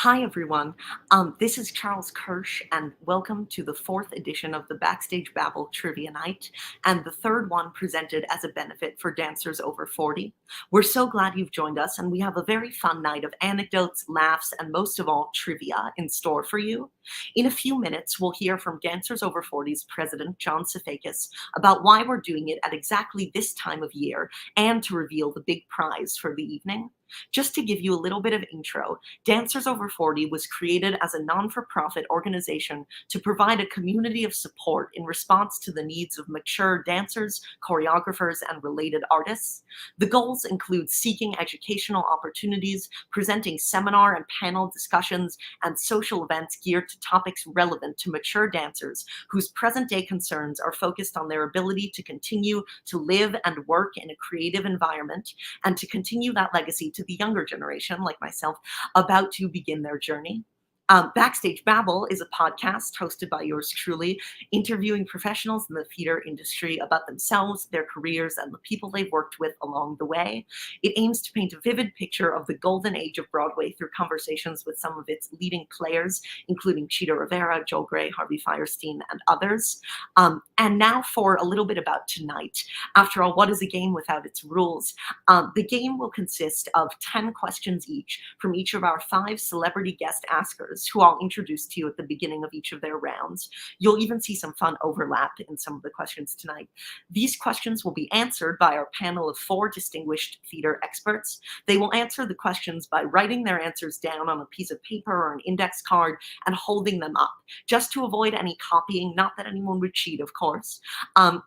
Hi, everyone. This is Charles Kirsch, and welcome to the fourth edition of the Backstage Babble Trivia Night, and the third one presented as a benefit for dancers over 40. We're so glad you've joined us, and we have a very fun night of anecdotes, laughs, and most of all, trivia in store for you. In a few minutes, we'll hear from Dancers Over 40's president, John Safakis, about why we're doing it at exactly this time of year, and to reveal the big prize for the evening. Just to give you a little bit of intro, Dancers Over 40 was created as a non-for-profit organization to provide a community of support in response to the needs of mature dancers, choreographers, and related artists. The goals include seeking educational opportunities, presenting seminar and panel discussions, and social events geared to topics relevant to mature dancers whose present-day concerns are focused on their ability to continue to live and work in a creative environment and to continue that legacy to the younger generation, like myself, about to begin their journey. Backstage Babble is a podcast hosted by yours truly, interviewing professionals in the theater industry about themselves, their careers, and the people they've worked with along the way. It aims to paint a vivid picture of the golden age of Broadway through conversations with some of its leading players, including Chita Rivera, Joel Grey, Harvey Fierstein, and others. And now for a little bit about tonight. After all, what is a game without its rules? The game will consist of 10 questions each from each of our 5 celebrity guest askers, who I'll introduce to you at the beginning of each of their rounds. You'll even see some fun overlap in some of the questions tonight. These questions will be answered by our panel of 4 distinguished theater experts. They will answer the questions by writing their answers down on a piece of paper or an index card and holding them up, just to avoid any copying, not that anyone would cheat, of course.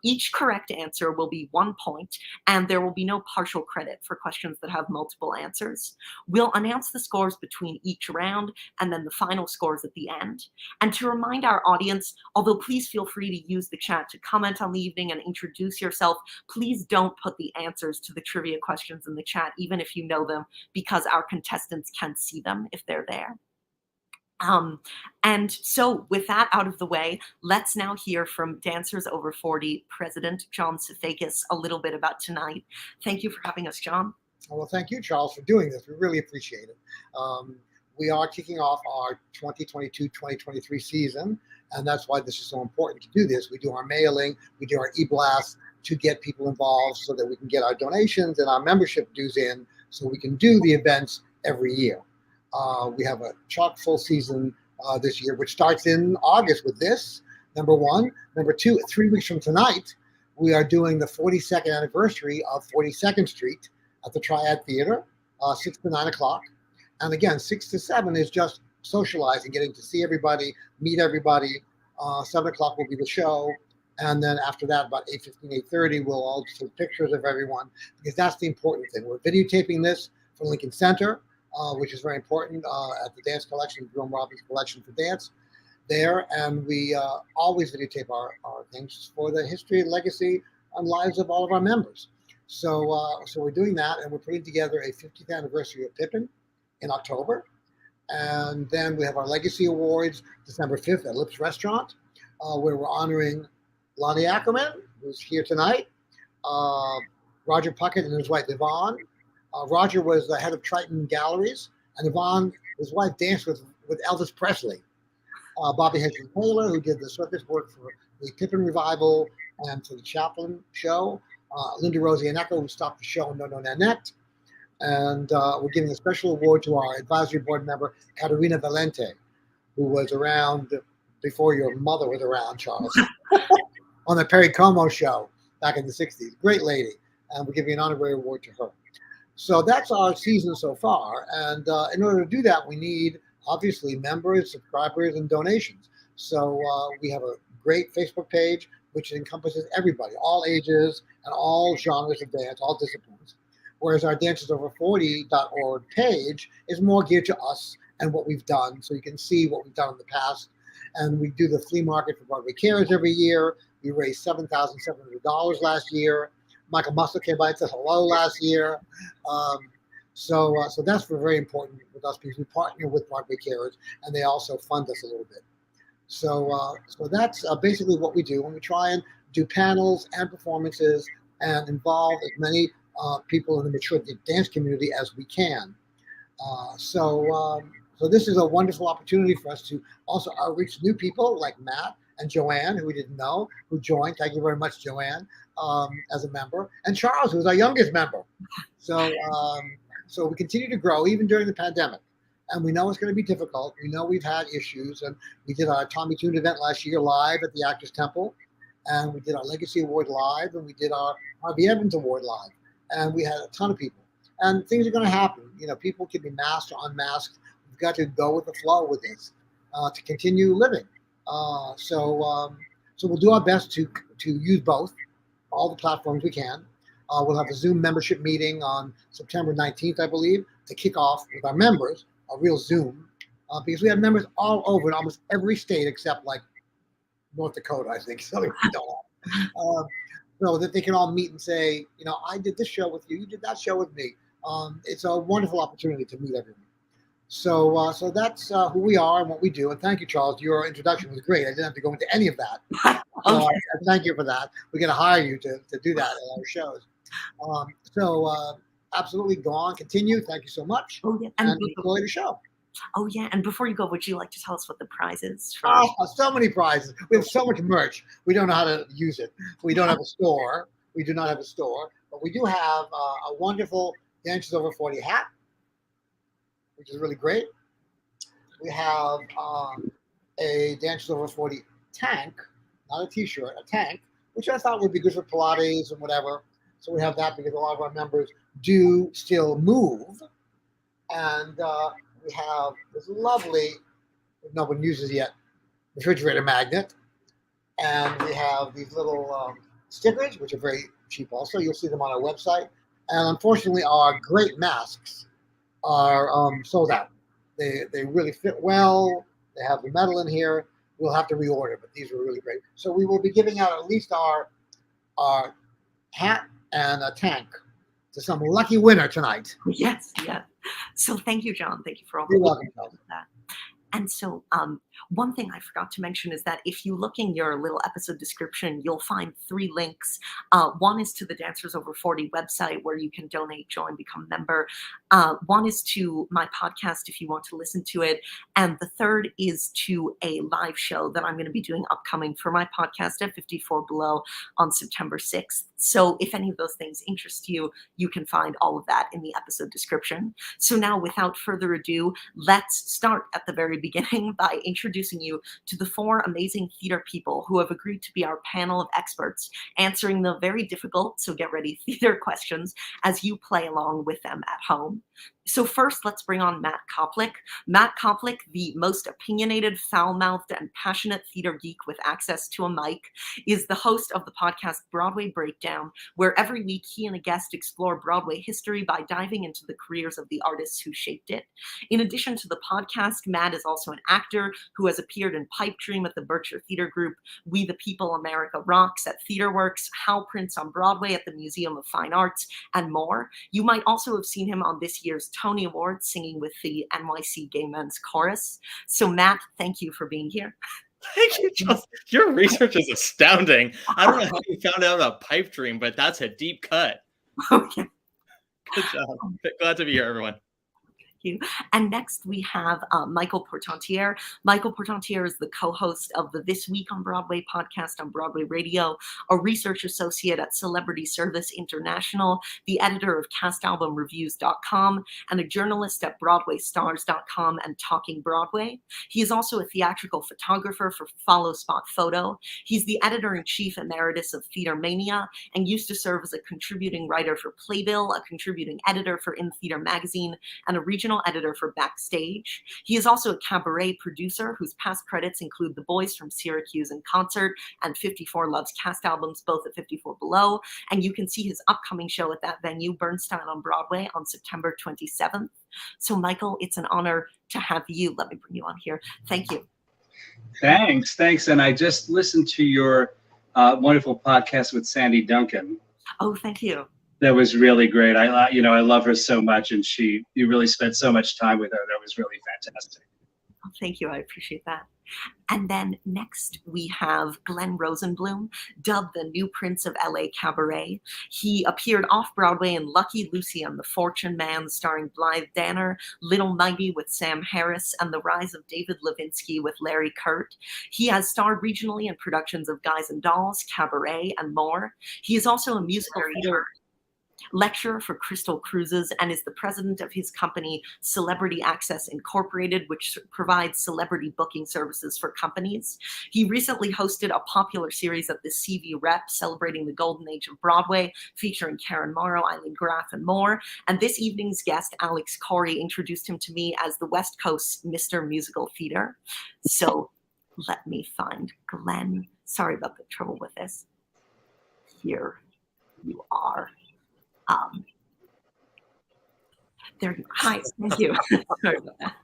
Each correct answer will be 1 point, and there will be no partial credit for questions that have multiple answers. We'll announce the scores between each round, and then the final scores at the end. And to remind our audience, although please feel free to use the chat to comment on the evening and introduce yourself, please don't put the answers to the trivia questions in the chat, even if you know them, because our contestants can see them if they're there. And so with that out of the way, let's now hear from Dancers Over 40 President John Safakis a little bit about tonight. Thank you for having us, John. Well, thank you, Charles, for doing this. We really appreciate it. We are kicking off our 2022-2023 season, and that's why this is so important to do this. We do our mailing, we do our e-blasts to get people involved so that we can get our donations and our membership dues in so we can do the events every year. We have a chock full season this year, which starts in August with this, number 1. Number 2, 3 weeks from tonight, we are doing the 42nd anniversary of 42nd Street at the Triad Theater, 6 to 9 o'clock. And again, 6 to 7 is just socializing, getting to see everybody, meet everybody. 7 o'clock will be the show. And then after that, about 8:15, 8:30, we'll all take pictures of everyone, because that's the important thing. We're videotaping this for Lincoln Center, which is very important, at the dance collection, Jerome Robbins Collection for Dance there. And we always videotape our things for the history, legacy, and lives of all of our members. So we're doing that, and we're putting together a 50th anniversary of Pippin in October. And then we have our Legacy Awards December 5th at Lips Restaurant, where we're honoring Loni Ackerman, who's here tonight, Roger Puckett and his wife Yvonne. Roger was the head of Triton Galleries, and Yvonne, his wife, danced with Elvis Presley. Bobby Hedges Taylor, who did the circus work for the Pippin revival and for the Chaplin show. Linda Rosianecco, who stopped the show in No No Nanette. And we're giving a special award to our advisory board member, Caterina Valente, who was around before your mother was around, Charles, on the Perry Como show back in the 60s. Great lady. And we're giving an honorary award to her. So that's our season so far. And in order to do that, we need, obviously, members, subscribers, and donations. So we have a great Facebook page, which encompasses everybody, all ages and all genres of dance, all disciplines. Whereas our dancersover40.org page is more geared to us and what we've done, so you can see what we've done in the past. And we do the flea market for Broadway Cares every year. We raised $7,700 last year. Michael Muscle came by and said hello last year. So that's very important with us, because we partner with Broadway Cares, and they also fund us a little bit. So that's basically what we do, and we try and do panels and performances and involve as many people in the mature dance community as we can. So So this is a wonderful opportunity for us to also outreach new people like Matt and Joanne, who we didn't know, who joined. Thank you very much, Joanne, as a member, and Charles, who's our youngest member. So, so we continue to grow even during the pandemic. And we know it's going to be difficult. We know we've had issues. And we did our Tommy Tune event last year live at the Actors Temple. And we did our Legacy Award live. And we did our Harvey Evans Award live. And we had a ton of people. And things are going to happen. You know, people can be masked or unmasked. We've got to go with the flow with this to continue living. So we'll do our best to use both, all the platforms we can. We'll have a Zoom membership meeting on September 19th, I believe, to kick off with our members, a real Zoom, because we have members all over in almost every state except like North Dakota, I think. So that they can all meet and say, you know, I did this show with you, you did that show with me. It's a wonderful opportunity to meet everyone. So that's who we are and what we do. And thank you, Charles. Your introduction was great. I didn't have to go into any of that. So I thank you for that. We're going to hire you to do that at our shows. Absolutely, go on, continue. Thank you so much. Oh, yeah. And enjoy the show. Oh, yeah. And before you go, would you like to tell us what the prize is? So many prizes. We have so much merch. We don't know how to use it. We don't have a store. We do not have a store. But we do have a wonderful Dancers Over 40 hat, which is really great. We have a Dancers Over 40 tank, not a t-shirt, a tank, which I thought would be good for Pilates and whatever. So we have that because a lot of our members do still move. And we have this lovely, no one uses yet, refrigerator magnet. And we have these little stickers, which are very cheap also. You'll see them on our website. And unfortunately, our great masks are sold out. They really fit well. They have the metal in here. We'll have to reorder, but these were really great. So we will be giving out at least our hat and a tank to some lucky winner tonight. Yes, yeah. So thank you, John. Thank you for all You're welcome, that. And so one thing I forgot to mention is that if you look in your little episode description, you'll find 3 links. One is to the Dancers Over 40 website where you can donate, join, become a member. One is to my podcast if you want to listen to it. And the third is to a live show that I'm going to be doing upcoming for my podcast at 54 Below on September 6th. So if any of those things interest you, you can find all of that in the episode description. So now, without further ado, let's start at the very beginning by introducing you to the 4 amazing theater people who have agreed to be our panel of experts, answering the very difficult, so get ready, theater questions as you play along with them at home. So first, let's bring on Matt Koplik. Matt Koplik, the most opinionated, foul-mouthed, and passionate theater geek with access to a mic, is the host of the podcast Broadway Breakdown, where every week he and a guest explore Broadway history by diving into the careers of the artists who shaped it. In addition to the podcast, Matt is also an actor who has appeared in Pipe Dream at the Brochu Theater Group, We the People America Rocks at TheaterWorks, Hal Prince on Broadway at the Museum of Fine Arts, and more. You might also have seen him on this year's Tony Awards singing with the NYC Gay Men's Chorus. So Matt, thank you for being here. Thank you, Justin. Your research is astounding. I don't know how you found out about Pipe Dream, but that's a deep cut. Okay. Good job. Glad to be here, everyone. You. And next we have Michael Portantiere. Michael Portantiere is the co-host of the This Week on Broadway podcast on Broadway Radio, a research associate at Celebrity Service International, the editor of castalbumreviews.com, and a journalist at BroadwayStars.com and Talking Broadway. He is also a theatrical photographer for Follow Spot Photo. He's the editor-in-chief emeritus of Theater Mania and used to serve as a contributing writer for Playbill, a contributing editor for In Theater Magazine, and a regional editor for Backstage. He is also a cabaret producer whose past credits include The Boys from Syracuse in Concert and 54 Loves cast albums, both at 54 Below. And you can see his upcoming show at that venue, Bernstein on Broadway, on September 27th. So Michael, it's an honor to have you. Let me bring you on here. Thank you. Thanks. And I just listened to your wonderful podcast with Sandy Duncan. Oh, thank you. That was really great. I love her so much, and you really spent so much time with her. That was really fantastic. Oh, thank you. I appreciate that. And then next we have Glenn Rosenblum, dubbed the new prince of LA Cabaret. He appeared off-Broadway in Lucky Lucy and The Fortune Man, starring Blythe Danner, Little Mighty with Sam Harris, and The Rise of David Levinsky with Larry Kurt. He has starred regionally in productions of Guys and Dolls, Cabaret, and more. He is also a musical theater lecturer for Crystal Cruises and is the president of his company Celebrity Access Incorporated, which provides celebrity booking services for companies. He recently hosted a popular series at the CV Rep celebrating the golden age of Broadway, featuring Karen Morrow, Eileen Graff, and more. And this evening's guest, Alix Korey, introduced him to me as the West Coast Mr. Musical Theater. So let me find Glenn. Sorry about the trouble with this. Here you are. There you are. Hi, thank you. Sorry about that.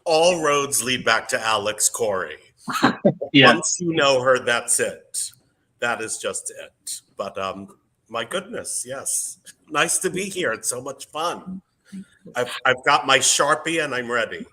All roads lead back to Alix Korey. Yeah. Once you know her, that's it. That is just it. But my goodness, yes. Nice to be here. It's so much fun. I've got my Sharpie and I'm ready.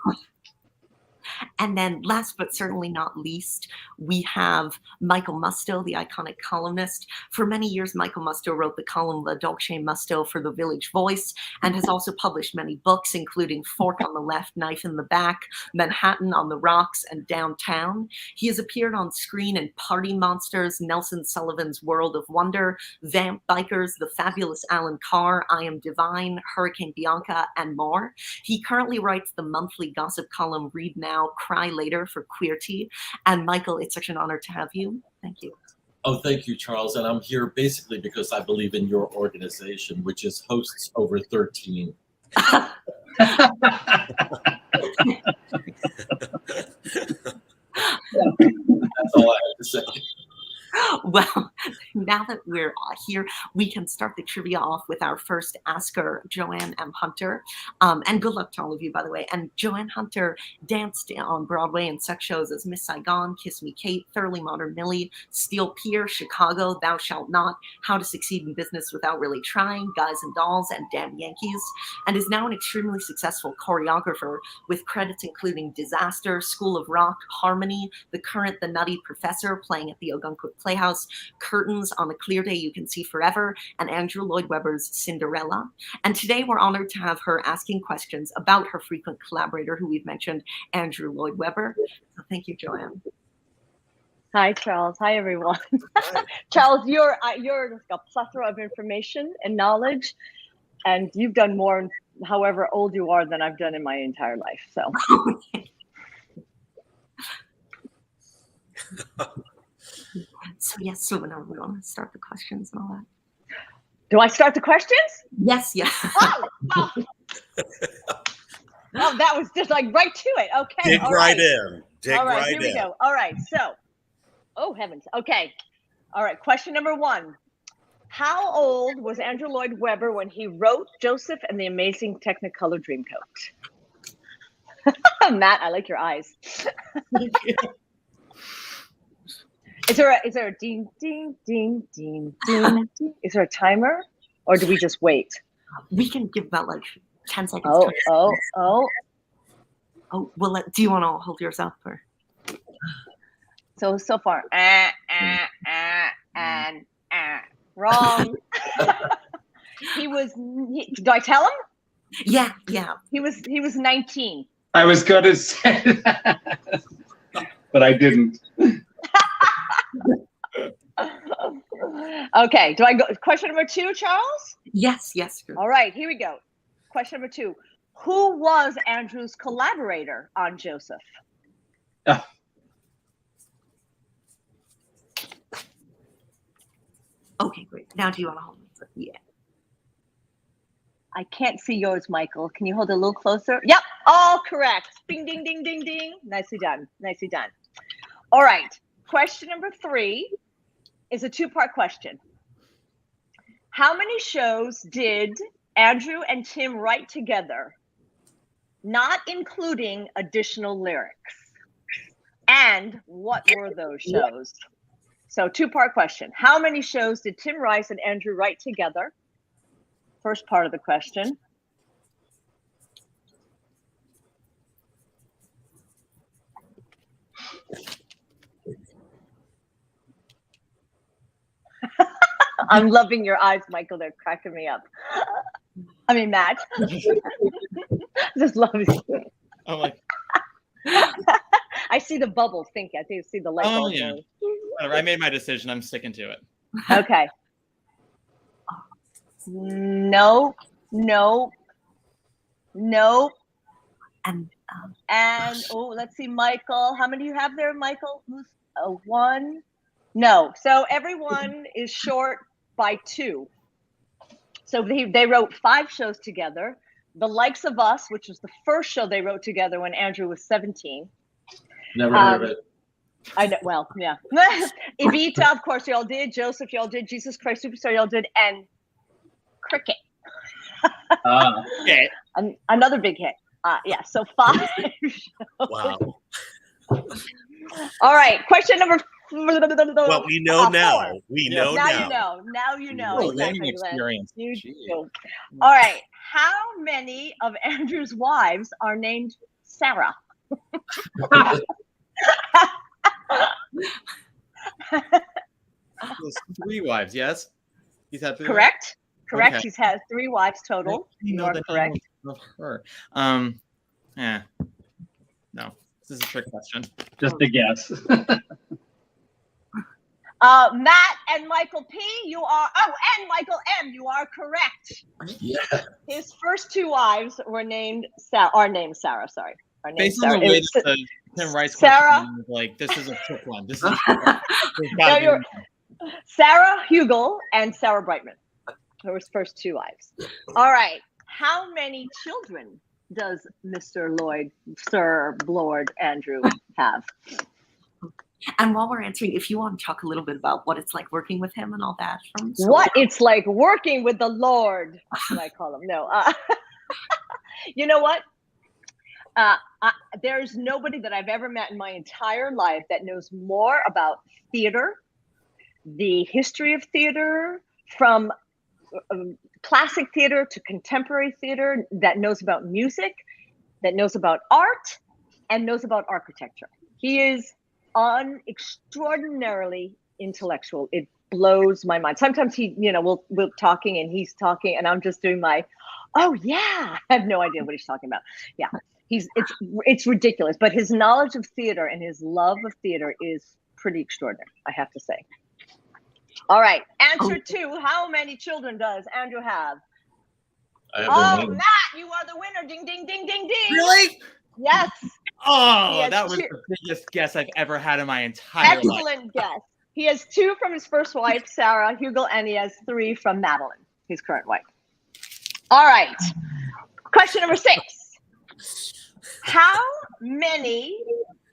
And then last but certainly not least, we have Michael Musto, the iconic columnist. For many years, Michael Musto wrote the column La Dolce Musto for The Village Voice and has also published many books, including Fork on the Left, Knife in the Back, Manhattan on the Rocks, and Downtown. He has appeared on screen in Party Monsters, Nelson Sullivan's World of Wonder, Vamp Bikers, The Fabulous Alan Carr, I Am Divine, Hurricane Bianca, and more. He currently writes the monthly gossip column Read Now, Cry Later for Queer Tea. And Michael, it's such an honor to have you. Thank you. Oh, thank you, Charles. And I'm here basically because I believe in your organization, which is Hosts Over 13. Well, That's all I have to say. now that we're here, we can start the trivia off with our first asker, Joanne M. Hunter. And good luck to all of you, by the way. And Joanne Hunter danced on Broadway in such shows as Miss Saigon, Kiss Me Kate, Thoroughly Modern Millie, Steel Pier, Chicago, Thou Shalt Not, How to Succeed in Business Without Really Trying, Guys and Dolls, and Damn Yankees, and is now an extremely successful choreographer with credits including Disaster, School of Rock, Harmony, The Current, The Nutty Professor, playing at the Ogunquit Playhouse, Curtains, On a Clear Day You Can See Forever, and Andrew Lloyd Webber's Cinderella. And today we're honored to have her asking questions about her frequent collaborator, who we've mentioned, Andrew Lloyd Webber. So thank you, Joanne. Hi, Charles. Hi, everyone. Charles, you're just a plethora of information and knowledge, and you've done more, however old you are, than I've done in my entire life. So. So yes, so now we want to start the questions and all that. Do I start the questions? Yes, yes. Oh, that was just like right to it. Okay. Dig right in. Dig all right, right here we in. go. All right, so, oh heavens. Okay. All right, question number 1. How old was Andrew Lloyd Webber when he wrote Joseph and the Amazing Technicolor Dreamcoat? Matt, I like your eyes. Is there a ding, ding, ding, ding, ding, ding? Is there a timer, or do we just wait? We can give about like 10 seconds. Oh. Well, do you want to hold yours up or? So far, wrong. Do I tell him? Yeah. He was 19. I was going to say that, but I didn't. Okay, do I go? Question number 2, Charles? Yes. All right, here we go. Question number 2. Who was Andrew's collaborator on Joseph? Okay, great. Now do you want to hold it? Yeah. I can't see yours, Michael. Can you hold it a little closer? Yep, all correct. Ding, ding, ding, ding, ding. Nicely done. All right, question number 3 is a 2-part question. How many shows did Andrew and Tim write together, not including additional lyrics? And what were those shows? So 2-part question. How many shows did Tim Rice and Andrew write together? First part of the question. I'm loving your eyes, Michael. They're cracking me up. I mean, Matt. Just love you. I'm like, I see the bubbles. I see the light bulb. yeah. Whatever. I made my decision. I'm sticking to it. Okay. No. And let's see, Michael. How many do you have there, Michael? Who's one? No. So everyone is short by 2. So they wrote 5 shows together. The Likes of Us, which was the first show they wrote together when Andrew was 17. Never heard of it. I know. Well, yeah. Evita, of course, y'all did. Joseph, y'all did. Jesus Christ Superstar, y'all did. And Cricket. Okay. Another big hit. Yeah. So 5 shows. Wow. All right. Question number. Well, we know now. 4. We know now. now. Now you know. Oh, Exactly, learning experience. You Jeez. do. All right. How many of Andrew's wives are named Sarah? There's 3 wives, yes? He's had 3 Correct. Okay. He's had 3 wives total. You are correct. Of her. Yeah. No. This is a trick question. Just a guess. Matt and Michael P, and Michael M, you are correct. Yeah. His first 2 wives were named Sarah. Are named Sarah. Sorry. Are named Based Sarah. on the way that the Tim Rice Sarah. question was like, this is a trick one. This is Sarah Hugel and Sarah Brightman. Her first 2 wives. All right. How many children does Mr. Sir Lord Andrew have? And while we're answering, if you want to talk a little bit about what it's like working with him and all that. What it's like working with the Lord, what I call him. No. You know what? There's nobody that I've ever met in my entire life that knows more about theater, the history of theater, from classic theater to contemporary theater, that knows about music, that knows about art, and knows about architecture. He is extraordinarily intellectual. It blows my mind. Sometimes we're talking and he's talking and I'm just doing my, oh yeah, I have no idea what he's talking about. Yeah, it's ridiculous. But his knowledge of theater and his love of theater is pretty extraordinary, I have to say. All right, answer 2. How many children does Andrew have? Matt, you are the winner. Ding, ding, ding, ding, ding. Really? Yes. Oh, that was the biggest guess I've ever had in my entire life. Excellent guess. He has 2 from his first wife, Sarah Hugel, and he has 3 from Madeline, his current wife. All right. Question number 6. How many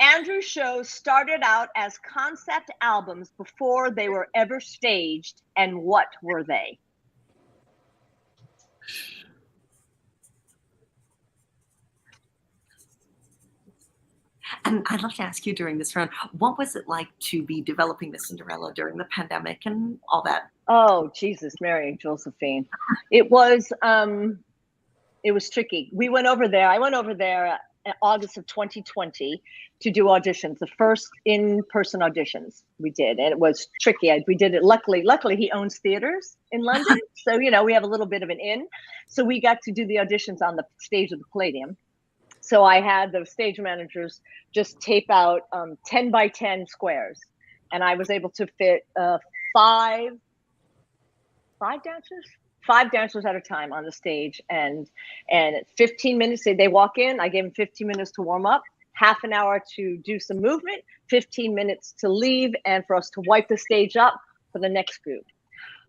Andrew shows started out as concept albums before they were ever staged, and what were they? And I'd like to ask you during this round, what was it like to be developing the Cinderella during the pandemic and all that? Oh, Jesus, Mary and Josephine. It was tricky. I went over there in August of 2020 to do auditions, the first in-person auditions we did. And it was tricky. We did it, luckily he owns theaters in London. So, we have a little bit of an in. So we got to do the auditions on the stage of the Palladium. So I had the stage managers just tape out 10 by 10 squares. And I was able to fit 5 dancers at a time on the stage. And 15 minutes, they walk in, I gave them 15 minutes to warm up, half an hour to do some movement, 15 minutes to leave, and for us to wipe the stage up for the next group.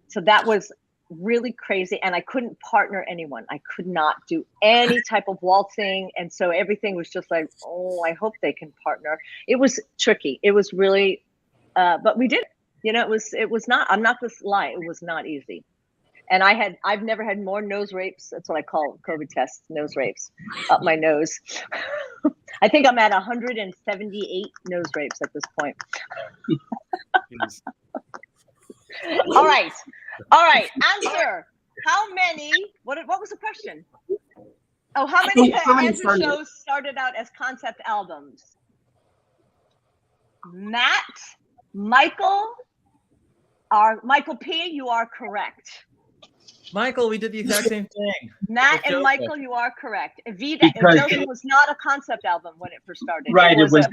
So that was really crazy, and I couldn't partner anyone. I could not do any type of waltzing, and so everything was just like, oh, I hope they can partner. It was tricky. It was really, but we did it. It was not. I'm not gonna lie. It was not easy, and I've never had more nose rapes. That's what I call COVID tests, nose rapes, up my nose. I think I'm at 178 nose rapes at this point. All right. Answer. How many? What was the question? Oh, how many Andrew shows started out as concept albums? Matt, Michael, Michael P, you are correct. Michael, we did the exact same thing. Matt With and Joseph. Michael, you are correct. Evita Because- and Joseph was not a concept album when it first started. Right, It was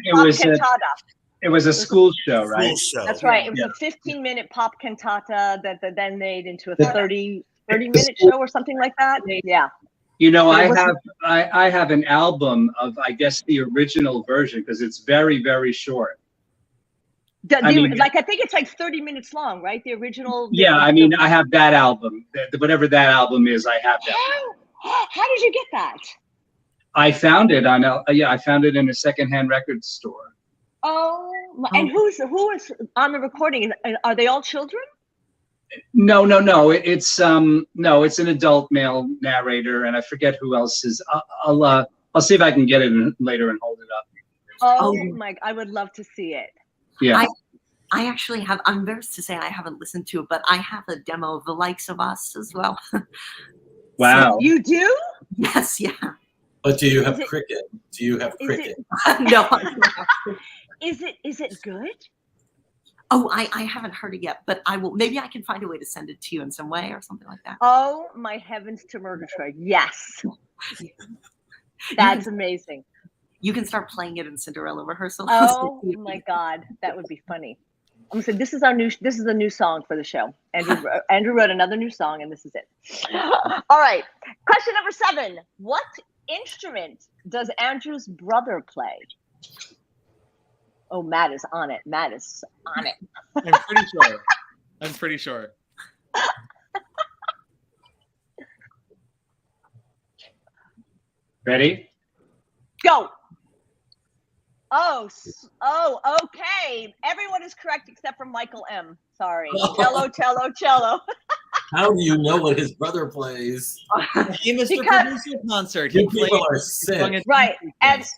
it was a school show, School right? show. That's right. It was a 15-minute pop cantata that they then made into a 30-minute show or something like that. Yeah. You know, But it I wasn't- have an album of, I guess, the original version because it's very, very short. I mean- I think it's like 30 minutes long, right? The original. Yeah, I mean, I have that album. Whatever that album is, I have that. How did you get that? I found it on I found it in a secondhand record store. Oh, and who is on the recording? Are they all children? No. It's it's an adult male narrator, and I forget who else is. I'll see if I can get it later and hold it up. Oh my! I would love to see it. Yeah. I actually have. I'm embarrassed to say I haven't listened to it, but I have a demo of The Likes of Us as well. Wow. You do? Yes, yeah. But do you have Is it- cricket? Do you have cricket? No. Is it good? Oh, I haven't heard it yet, but I will. Maybe I can find a way to send it to you in some way or something like that. Oh my heavens to Murgatroyd! Yes, that's amazing. You can start playing it in Cinderella rehearsal. Oh my God, that would be funny. I'm gonna say this is a new song for the show. Andrew wrote another new song, and this is it. All right, question number 7. What instrument does Andrew's brother play? Oh, Matt is on it. Matt is on it. I'm pretty sure. Ready? Go. Oh, okay. Everyone is correct except for Michael M. Sorry. Cello. How do you know what his brother plays? He Mr. Because- Producer concert. You He played. people are sick. Right. And his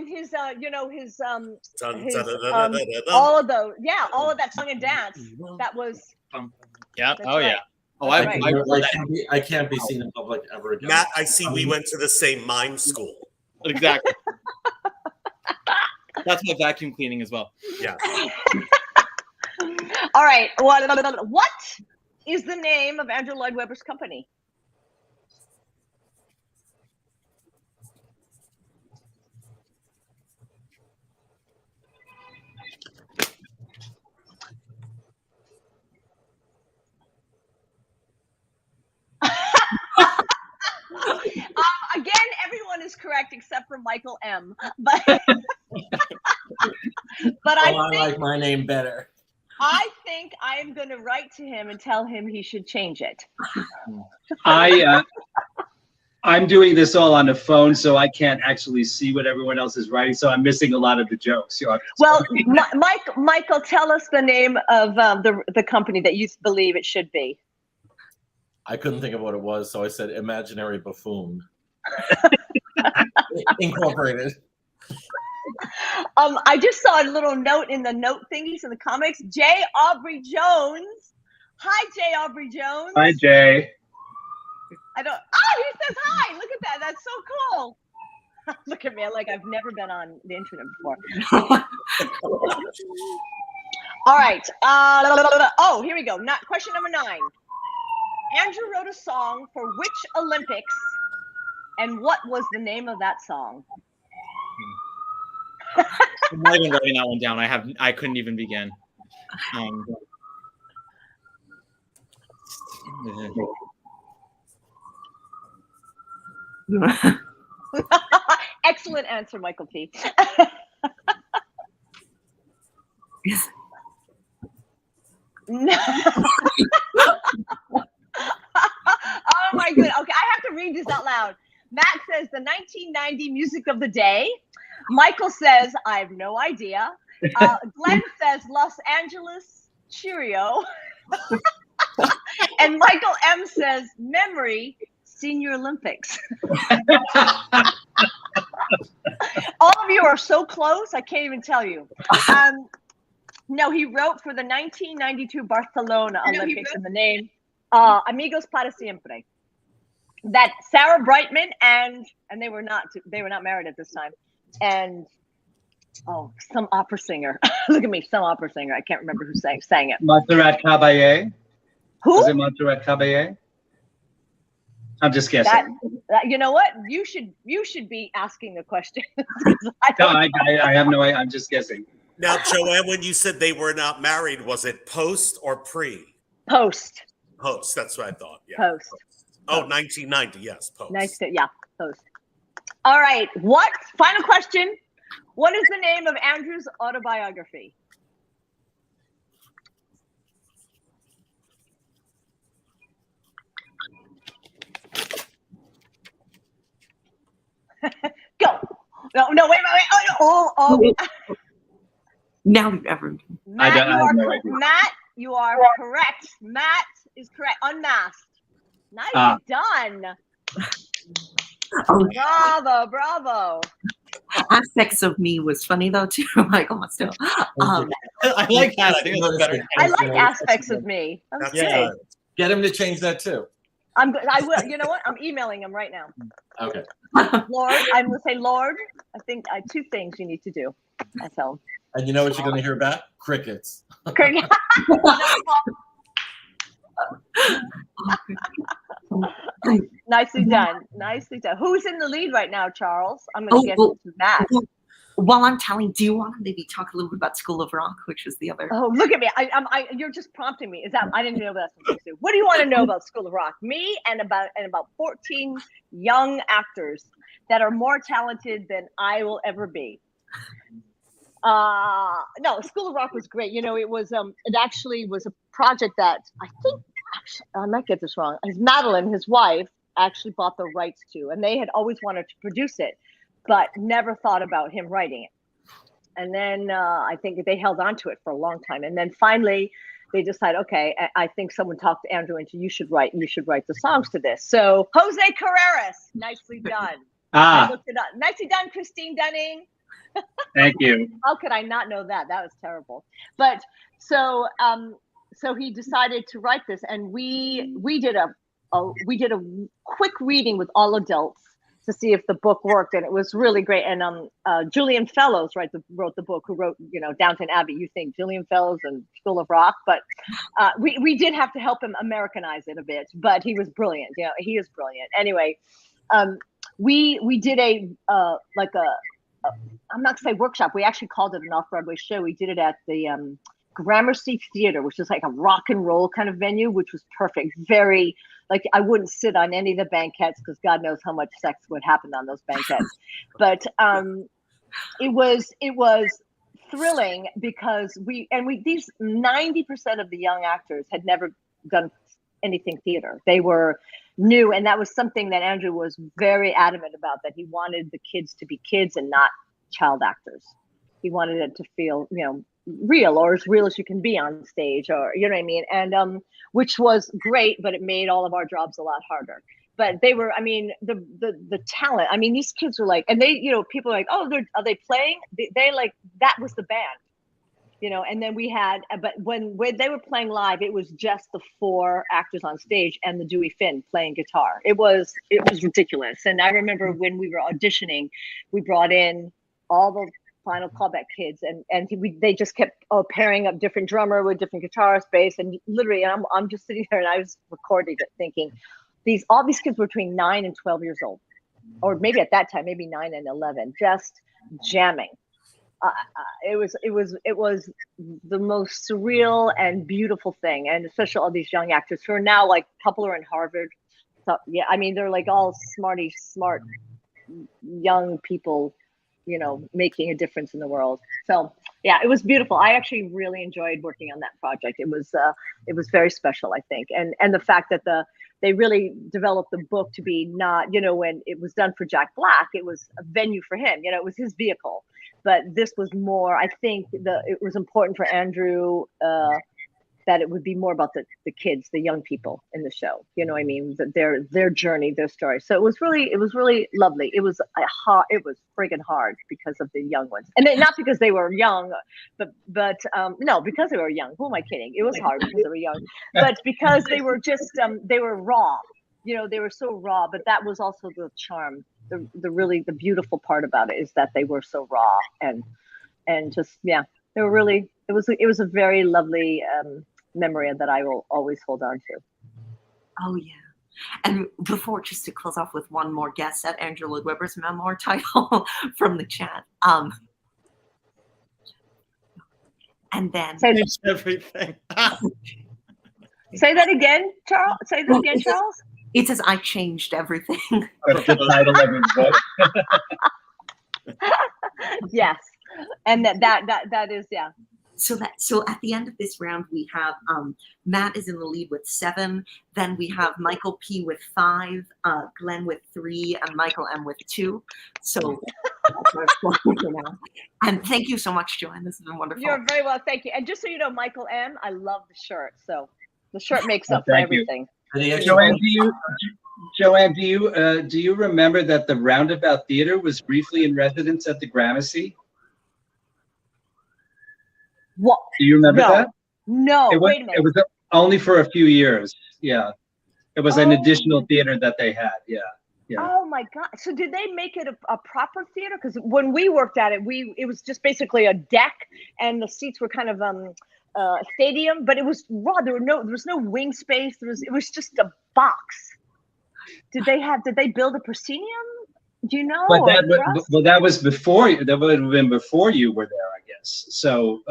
his Dun, his, dun, dun, dun, dun, dun, dun. all of those, all of that song and dance. That was Yeah. That's Oh right. yeah. Oh, That's I right. I can't be seen in public ever again. Matt, I see we went to the same mime school. exactly. That's my vacuum cleaning as well. Yeah. all right. What is the name of Andrew Lloyd Webber's company? Again, everyone is correct except for Michael M. But I like my name better. I think I am going to write to him and tell him he should change it. I'm doing this all on the phone, so I can't actually see what everyone else is writing. So I'm missing a lot of the jokes. Well, Michael, tell us the name of the company that you believe it should be. I couldn't think of what it was, so I said Imaginary Buffoon. Incorporated. I just saw a little note in the note thingies in the comics. J. Aubrey Jones. Hi, J. Aubrey Jones. Hi, Jay. He says hi. Look at that. That's so cool. Look at me, like I've never been on the internet before. All right. Here we go. Question number 9. Andrew wrote a song for which Olympics, and what was the name of that song? I'm not even writing that one down. I couldn't even begin. Excellent answer, Michael P. No. Oh my goodness. Okay, I have to read this out loud. Matt says the 1990 music of the day. Michael says, I have no idea. Glenn says Los Angeles Cheerio. And Michael M says memory Senior Olympics. All of you are so close, I can't even tell you. No, he wrote for the 1992 Barcelona Olympics in the name Amigos para Siempre. That Sarah Brightman and they were not married at this time. And Oh, some opera singer. Look at me, some opera singer. I can't remember who sang it. Montserrat Caballé. Who? Was it Montserrat Caballé? I'm just guessing. You know what? You should be asking the question. I have no idea. I'm just guessing. Now, Joanne, when you said they were not married, was it post or pre? Post. Post. That's what I thought. Yeah. Post. Oh, 1990. Yes, post. Nice to, yeah, post. All right. What? Final question. What is the name of Andrew's autobiography? Go. No, wait. Oh. Now you've ever. Matt, you are correct. Matt is correct. Unmasked. Nice done. Oh. Bravo. Aspects of Me was funny though too, Michael Mostel. I like that. I think it's better. I like Aspects of Me. That's good. Get him to change that too. I will. You know what? I'm emailing him right now. Okay. Lord, I'm gonna say, Lord, I think two things you need to do. I tell him. And you know what you're going to hear back? Crickets. Nicely done. Who's in the lead right now, Charles? I'm going to guess it's Matt. While I'm telling, do you want to maybe talk a little bit about School of Rock, which is the other? Oh, look at me! You're just prompting me. I didn't know that's what to do. What do you want to know about School of Rock? Me and about 14 young actors that are more talented than I will ever be. No, School of Rock was great. You know, it actually was a project that I think, I might get this wrong. Madeline, his wife, actually bought the rights to, and they had always wanted to produce it, but never thought about him writing it. And then I think they held on to it for a long time. And then finally they decided, okay, I think someone talked to Andrew into you should write the songs to this. So Jose Carreras, nicely done. I looked it up. Nicely done, Christine Dunning. Thank you. How could I not know that? That was terrible. But so he decided to write this, and we did a quick reading with all adults to see if the book worked, and it was really great. And Julian Fellows wrote the book, who wrote Downton Abbey. You think Julian Fellows and School of Rock, but we did have to help him Americanize it a bit. But he was brilliant. He is brilliant. Anyway, we did I'm not gonna say workshop. We actually called it an off-Broadway show. We did it at the Gramercy Theater, which is like a rock and roll kind of venue, which was perfect. Very, like, I wouldn't sit on any of the banquettes because God knows how much sex would happen on those banquets. But it was thrilling because these 90% of the young actors had never done anything theater. They were new, and that was something that Andrew was very adamant about, that he wanted the kids to be kids and not child actors. He wanted it to feel, real, or as real as you can be on stage, or you know what I mean, and which was great, but it made all of our jobs a lot harder. But they were, the talent. These kids were like, and they, people are like, oh, are they playing? They like, that was the band, And then we had, but when they were playing live, it was just the 4 actors on stage and the Dewey Finn playing guitar. It was ridiculous. And I remember when we were auditioning, we brought in all the Final Callback kids, and they just kept pairing up different drummer with different guitarist, bass, and literally, I'm just sitting there, and I was recording it, thinking all these kids were between 9 and 12 years old, or maybe at that time, maybe 9 and 11, just jamming. It was the most surreal and beautiful thing, and especially all these young actors who are now, like, a couple are in Harvard. So yeah, they're like all smart young people, making a difference in the world. So yeah, it was beautiful. I actually really enjoyed working on that project. It was very special, I think, and the fact that they really developed the book to be not, when it was done for Jack Black, it was a venue for him. It was his vehicle. But this was more, I think it was important for Andrew that it would be more about the kids, the young people in the show. Their journey, their story. So it was really lovely. It was friggin' hard because of the young ones, and not because they were young, but no, because they were young. Who am I kidding? It was hard because they were young, but because they were just they were raw. They were so raw. But that was also the charm. The beautiful part about it is that they were so raw, and and just they were really. It was a very lovely memory that I will always hold on to. Oh yeah. And before, just to close off with one more guess at Angela Weber's memoir title from the chat. And then It's everything. Say that again, Charles. Say that again, Charles. It says I changed everything. That's the title of his book. Yes, and that is So at the end of this round, we have Matt is in the lead with 7. Then we have Michael P with 5, Glenn with 3, and Michael M with 2. So that's our score for now. And thank you so much, Joanne. This has been wonderful. You're very well, thank you. And just so you know, Michael M, I love the shirt. So the shirt makes up for thank you. everything. Joanne, do you remember that the Roundabout Theater was briefly in residence at the Gramercy? What? Do you remember that? No, wait a minute. It was only for a few years. Yeah, it was an additional theater that they had. Yeah. Oh my God! So did they make it a proper theater? Because when we worked at it, it was just basically a deck, and the seats were kind of stadium, but it was raw. There was no wing space. It was just a box. Did they build a proscenium? Do you know? That was before. That would have been before you were there, I guess. So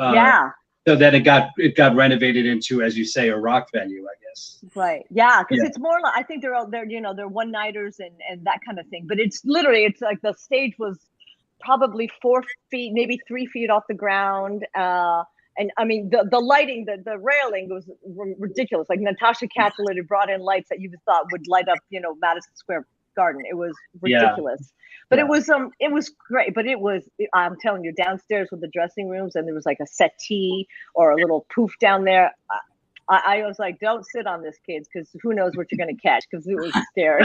So then it got renovated into, as you say, a rock venue, I guess. Right. Yeah, because it's more like, I think they're they're one-nighters and that kind of thing. But it's like the stage was probably 4 feet, maybe 3 feet off the ground. And I mean, the lighting, the railing was ridiculous. Like Natasha Castellan had brought in lights that you thought would light up, Madison Square Garden. It was ridiculous. But it was great. But I'm telling you, downstairs with the dressing rooms, and there was like a settee or a little poof down there. I was like, don't sit on this, kids, because who knows what you're going to catch, because it was scary.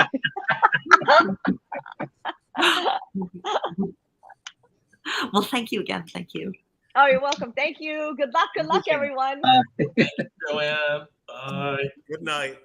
Well, thank you again. Thank you. Oh, you're welcome. Thank you. Good luck, everyone. Joanne. Bye. Good night.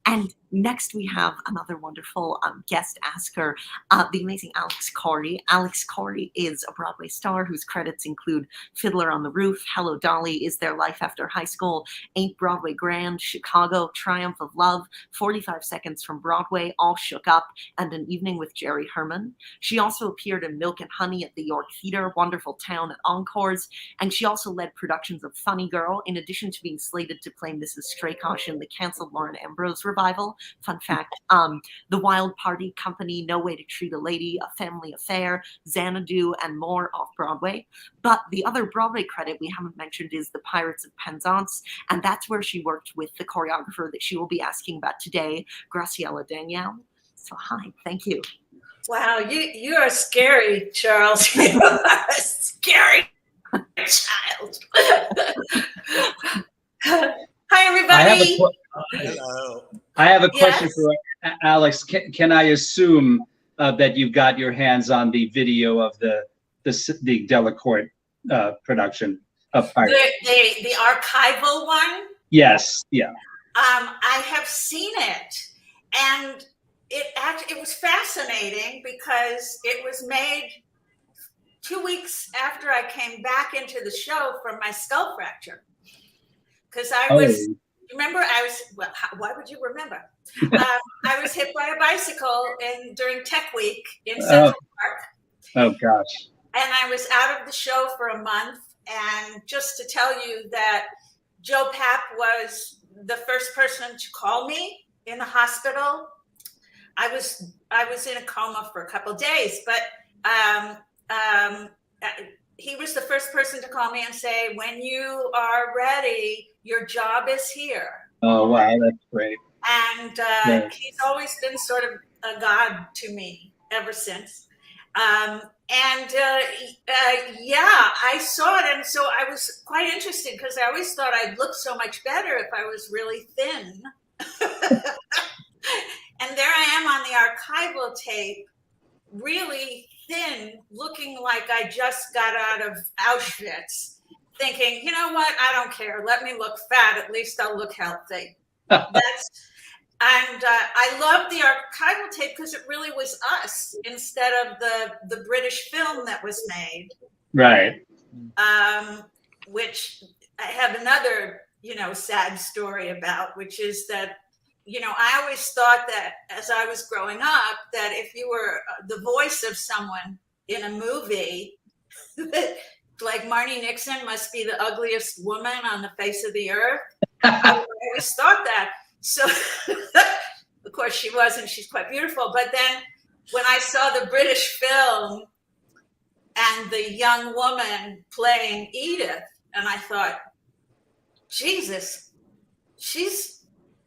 And next we have another wonderful guest asker, the amazing Alix Korey. Alix Korey is a Broadway star whose credits include Fiddler on the Roof, Hello Dolly, Is There Life After High School, Ain't Broadway Grand, Chicago, Triumph of Love, 45 Seconds from Broadway, All Shook Up, and An Evening with Jerry Herman. She also appeared in Milk and Honey at the York Theatre, Wonderful Town at Encores, and she also led productions of Funny Girl, in addition to being slated to play Mrs. Straykosh in the canceled Lauren Ambrose revival. Fun fact, The Wild Party Company, No Way to Treat a Lady, A Family Affair, Xanadu, and more off-Broadway. But the other Broadway credit we haven't mentioned is The Pirates of Penzance, and that's where she worked with the choreographer that she will be asking about today, Graciela Daniele. So hi, thank you. Wow, you are scary, Charles. You are a scary child. Hi, everybody. Hello. I have a question for Alix. Can I assume that you got your hands on the video of the Delacorte production of Pirates? The archival one? Yes. Yeah. I have seen it, and it was fascinating because it was made 2 weeks after I came back into the show from my skull fracture. Because I was, why would you remember? I was hit by a bicycle during Tech Week in Central Park. Oh, gosh. And I was out of the show for a month. And just to tell you that Joe Papp was the first person to call me in the hospital. I was in a coma for a couple of days, but he was the first person to call me and say, when you are ready, your job is here. Oh, wow, that's great. And he's always been sort of a god to me ever since. I saw it. And so I was quite interested because I always thought I'd look so much better if I was really thin. And there I am on the archival tape, really thin, looking like I just got out of Auschwitz, thinking, you know what, I don't care. Let me look fat. At least I'll look healthy. I love the archival tape because it really was us instead of the British film that was made. Right. Which I have another, sad story about, which is that, I always thought that as I was growing up, that if you were the voice of someone in a movie, like Marnie Nixon must be the ugliest woman on the face of the earth. I always thought that. So, of course, she wasn't. She's quite beautiful. But then when I saw the British film and the young woman playing Edith, and I thought, Jesus,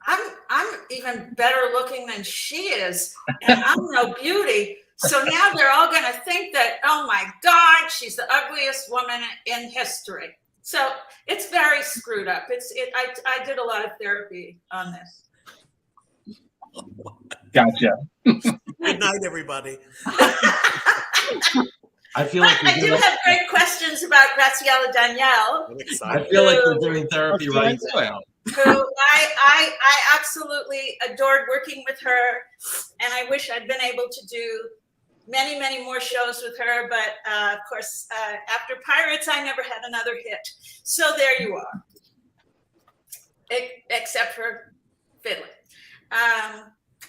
I'm even better looking than she is, and I'm no beauty. So now they're all going to think that, oh my God, she's the ugliest woman in history. So it's very screwed up. I did a lot of therapy on this. Gotcha. Good night, everybody. I feel like I do have great questions about Graciela Daniele, I'm I excited. feel like we're doing therapy right now. who I absolutely adored working with her, and I wish I'd been able to do many, many more shows with her. But of course, after Pirates, I never had another hit. So there you are, except for Fiddler.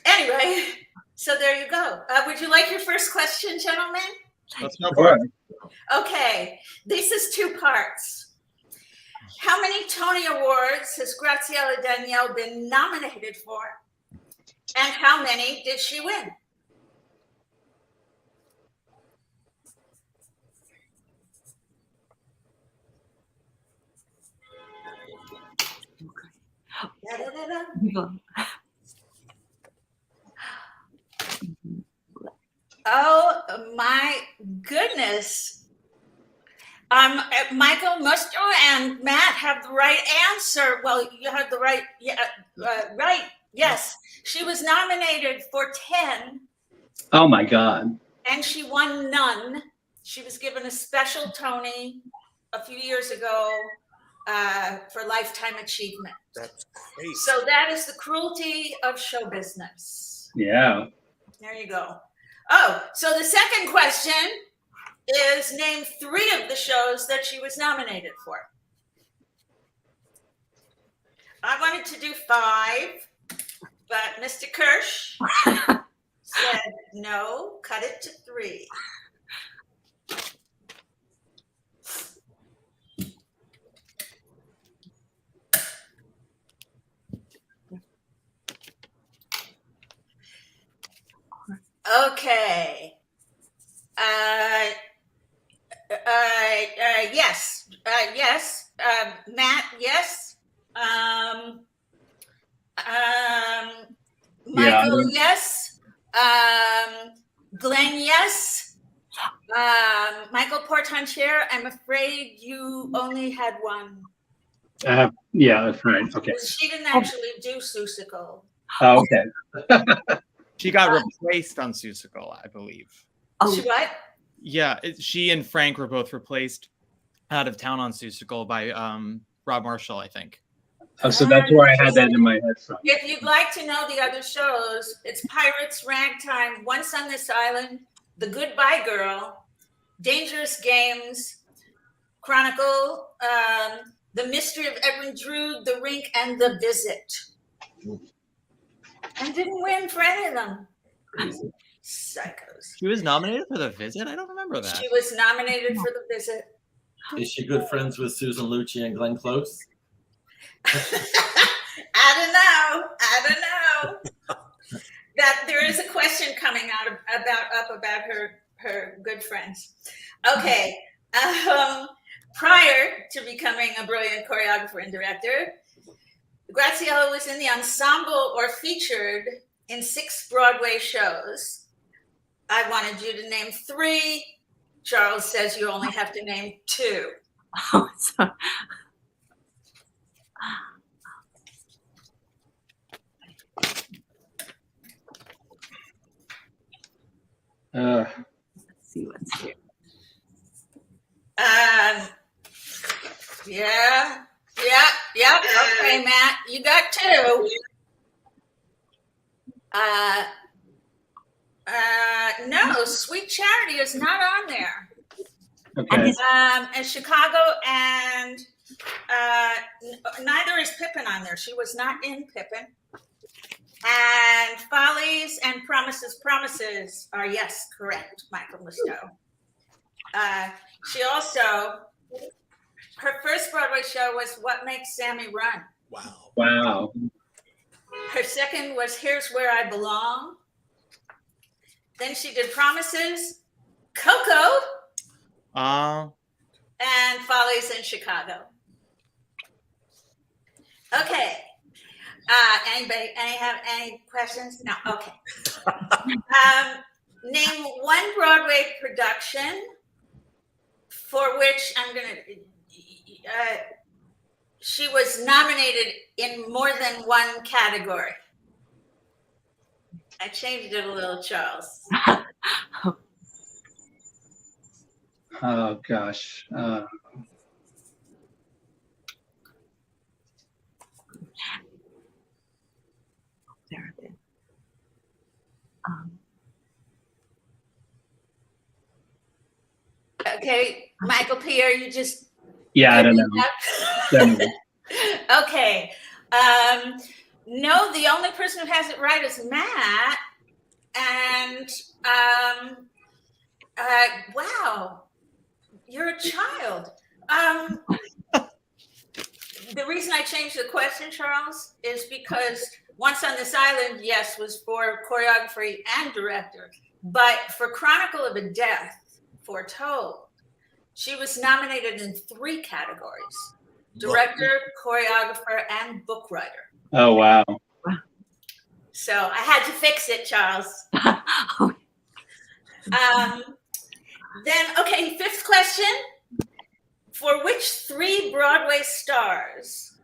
Anyway, so there you go. Would you like your first question, gentlemen? Let's go for it. Okay, this is two parts. How many Tony Awards has Graciela Daniele been nominated for? And how many did she win? Da-da-da-da. Oh my goodness. Michael Musto and Matt have the right answer. Well, you had the right, right. Yes, she was nominated for 10. Oh my God. And she won none. She was given a special Tony a few years ago for Lifetime Achievement. That's crazy. So that is the cruelty of show business. Yeah. There you go. Oh, so the second question is name 3 of the shows that she was nominated for. I wanted to do 5, but Mr. Kirsch said no, cut it to 3. Okay. Yes. Yes. Matt, yes. Michael, yes. Glenn, yes. Michael Portantier, I'm afraid you only had 1. Yeah, that's right. Okay. She didn't actually do Seussical. Oh, okay. She got replaced on Seussical, I believe. She what? Yeah, she and Frank were both replaced out of town on Seussical by Rob Marshall, I think. Oh, so that's where I had that in my head from. If you'd like to know the other shows, it's Pirates, Ragtime, Once on This Island, The Goodbye Girl, Dangerous Games, Chronicle, The Mystery of Edwin Drood, The Rink, and The Visit. And didn't win for any of them. Psychos. She was nominated for The Visit? I don't remember that. She was nominated for The Visit. Is she good friends with Susan Lucci and Glenn Close? I don't know. That there is a question coming out about her good friends. Okay. Prior to becoming a brilliant choreographer and director, Graciela was in the ensemble or featured in 6 Broadway shows. I wanted you to name 3. Charles says you only have to name 2. Oh, sorry. Let's see what's here. Yeah. Okay, Matt, you got 2. No, Sweet Charity is not on there. Okay. And Chicago, and neither is Pippin on there. She was not in Pippin. And Follies and Promises are, yes, correct, Michael Musto. She also, her first Broadway show was What Makes Sammy Run. Wow. Wow. Her second was Here's Where I Belong. Then she did Promises, Coco, and Follies in Chicago. Okay. Anybody have any questions? No. Okay. Name one Broadway production for which she was nominated in more than one category. I changed it a little, Charles. Oh gosh. There it is. Okay, Michael Pierre, you just. Yeah, I don't know. Okay. No, the only person who has it right is Matt. And wow, you're a child. The reason I changed the question, Charles, is because Once on This Island, yes, was for choreography and director, but for Chronicle of a Death, Foretold, she was nominated in 3 categories: director, choreographer, and book writer. Oh, wow. So I had to fix it, Charles. Then, okay, 5th question. For which 3 Broadway stars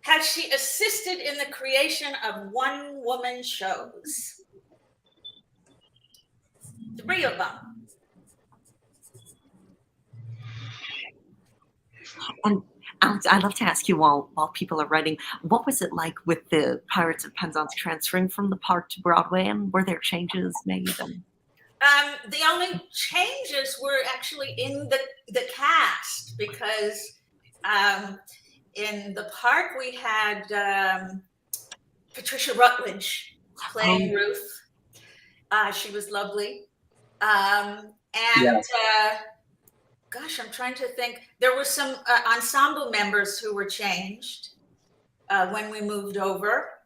has she assisted in the creation of one-woman shows? 3 of them. And Alix, I'd love to ask you while people are writing, what was it like with the Pirates of Penzance transferring from the park to Broadway, and were there changes made? The only changes were actually in the cast, because in the park we had Patricia Rutledge playing Ruth. She was lovely. Gosh, I'm trying to think. There were some ensemble members who were changed when we moved over.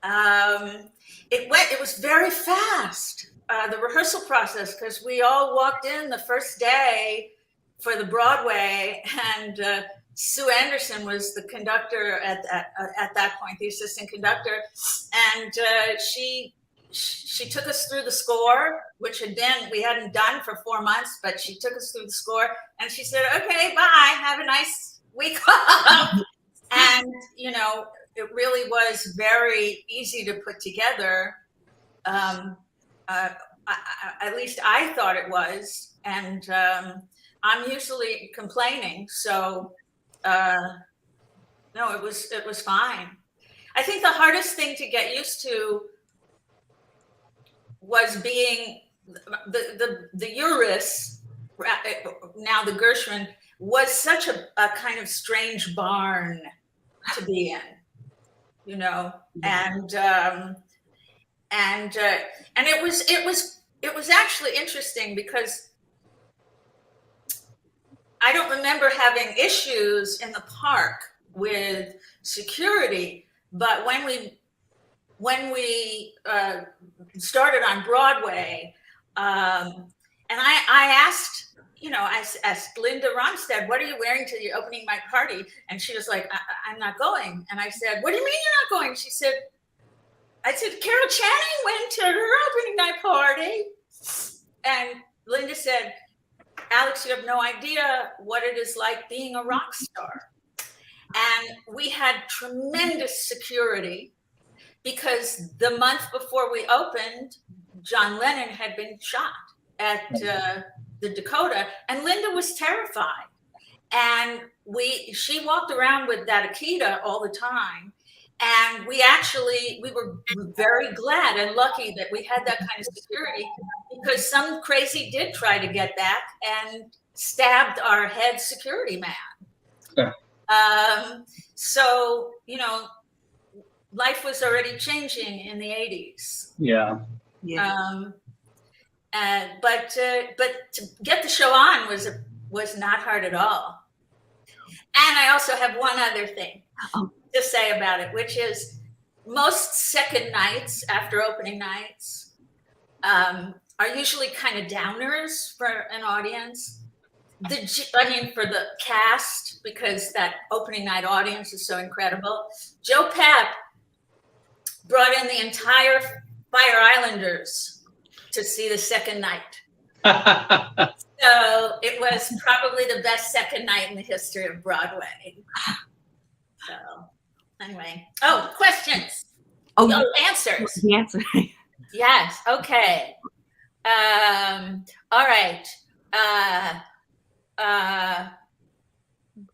It was very fast, the rehearsal process, because we all walked in the first day for the Broadway, and Sue Anderson was the conductor at that point, the assistant conductor, and she took us through the score, which we hadn't done for 4 months, but she took us through the score, and she said, "Okay, bye, have a nice week off." And it really was very easy to put together. At least I thought it was, and I'm usually complaining, so no, it was fine. I think the hardest thing to get used to was being the Uris, now the Gershwin, was such a kind of strange barn to be in, and it was actually interesting, because I don't remember having issues in the park with security, but when we started on Broadway, and I asked, I asked Linda Ronstadt, "What are you wearing to the opening night party?" And she was like, I'm not going. And I said, "What do you mean you're not going?" I said, "Carol Channing went to her opening night party." And Linda said, "Alix, you have no idea what it is like being a rock star." And we had tremendous security, because the month before we opened, John Lennon had been shot at the Dakota, and Linda was terrified. And she walked around with that Akita all the time. And we were very glad and lucky that we had that kind of security, because some crazy did try to get back and stabbed our head security man. So, you know, life was already changing in the 80s. Yeah. But to get the show on was not hard at all. And I also have one other thing to say about it, which is most second nights after opening nights are usually kind of downers for an audience. For the cast, because that opening night audience is so incredible. Joe Papp brought in the entire Fire Islanders to see the second night. So it was probably the best second night in the history of Broadway. So anyway, questions. Answers. The answer. Yes. Okay. All right.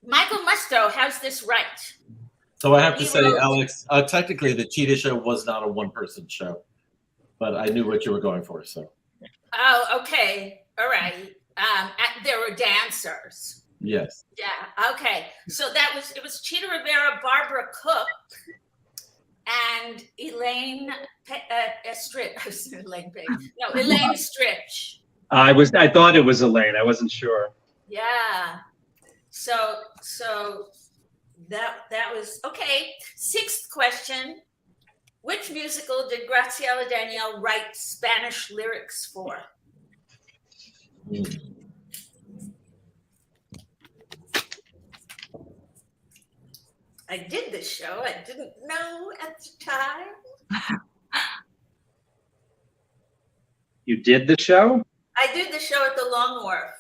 Michael Musto has this right. So I have to say, Alex, technically the Cheetah Show was not a one-person show, but I knew what you were going for, so. Oh, okay. All right. There were dancers. Yes. Yeah. Okay. So it was Cheetah Rivera, Barbara Cook, and Elaine Stritch. Elaine Stritch. I thought it was Elaine. I wasn't sure. Yeah. So that was okay. Sixth question. Which musical did Graciela Daniele write Spanish lyrics for? I did this show. I didn't know at the time. You did the show? I did the show at the Long Wharf.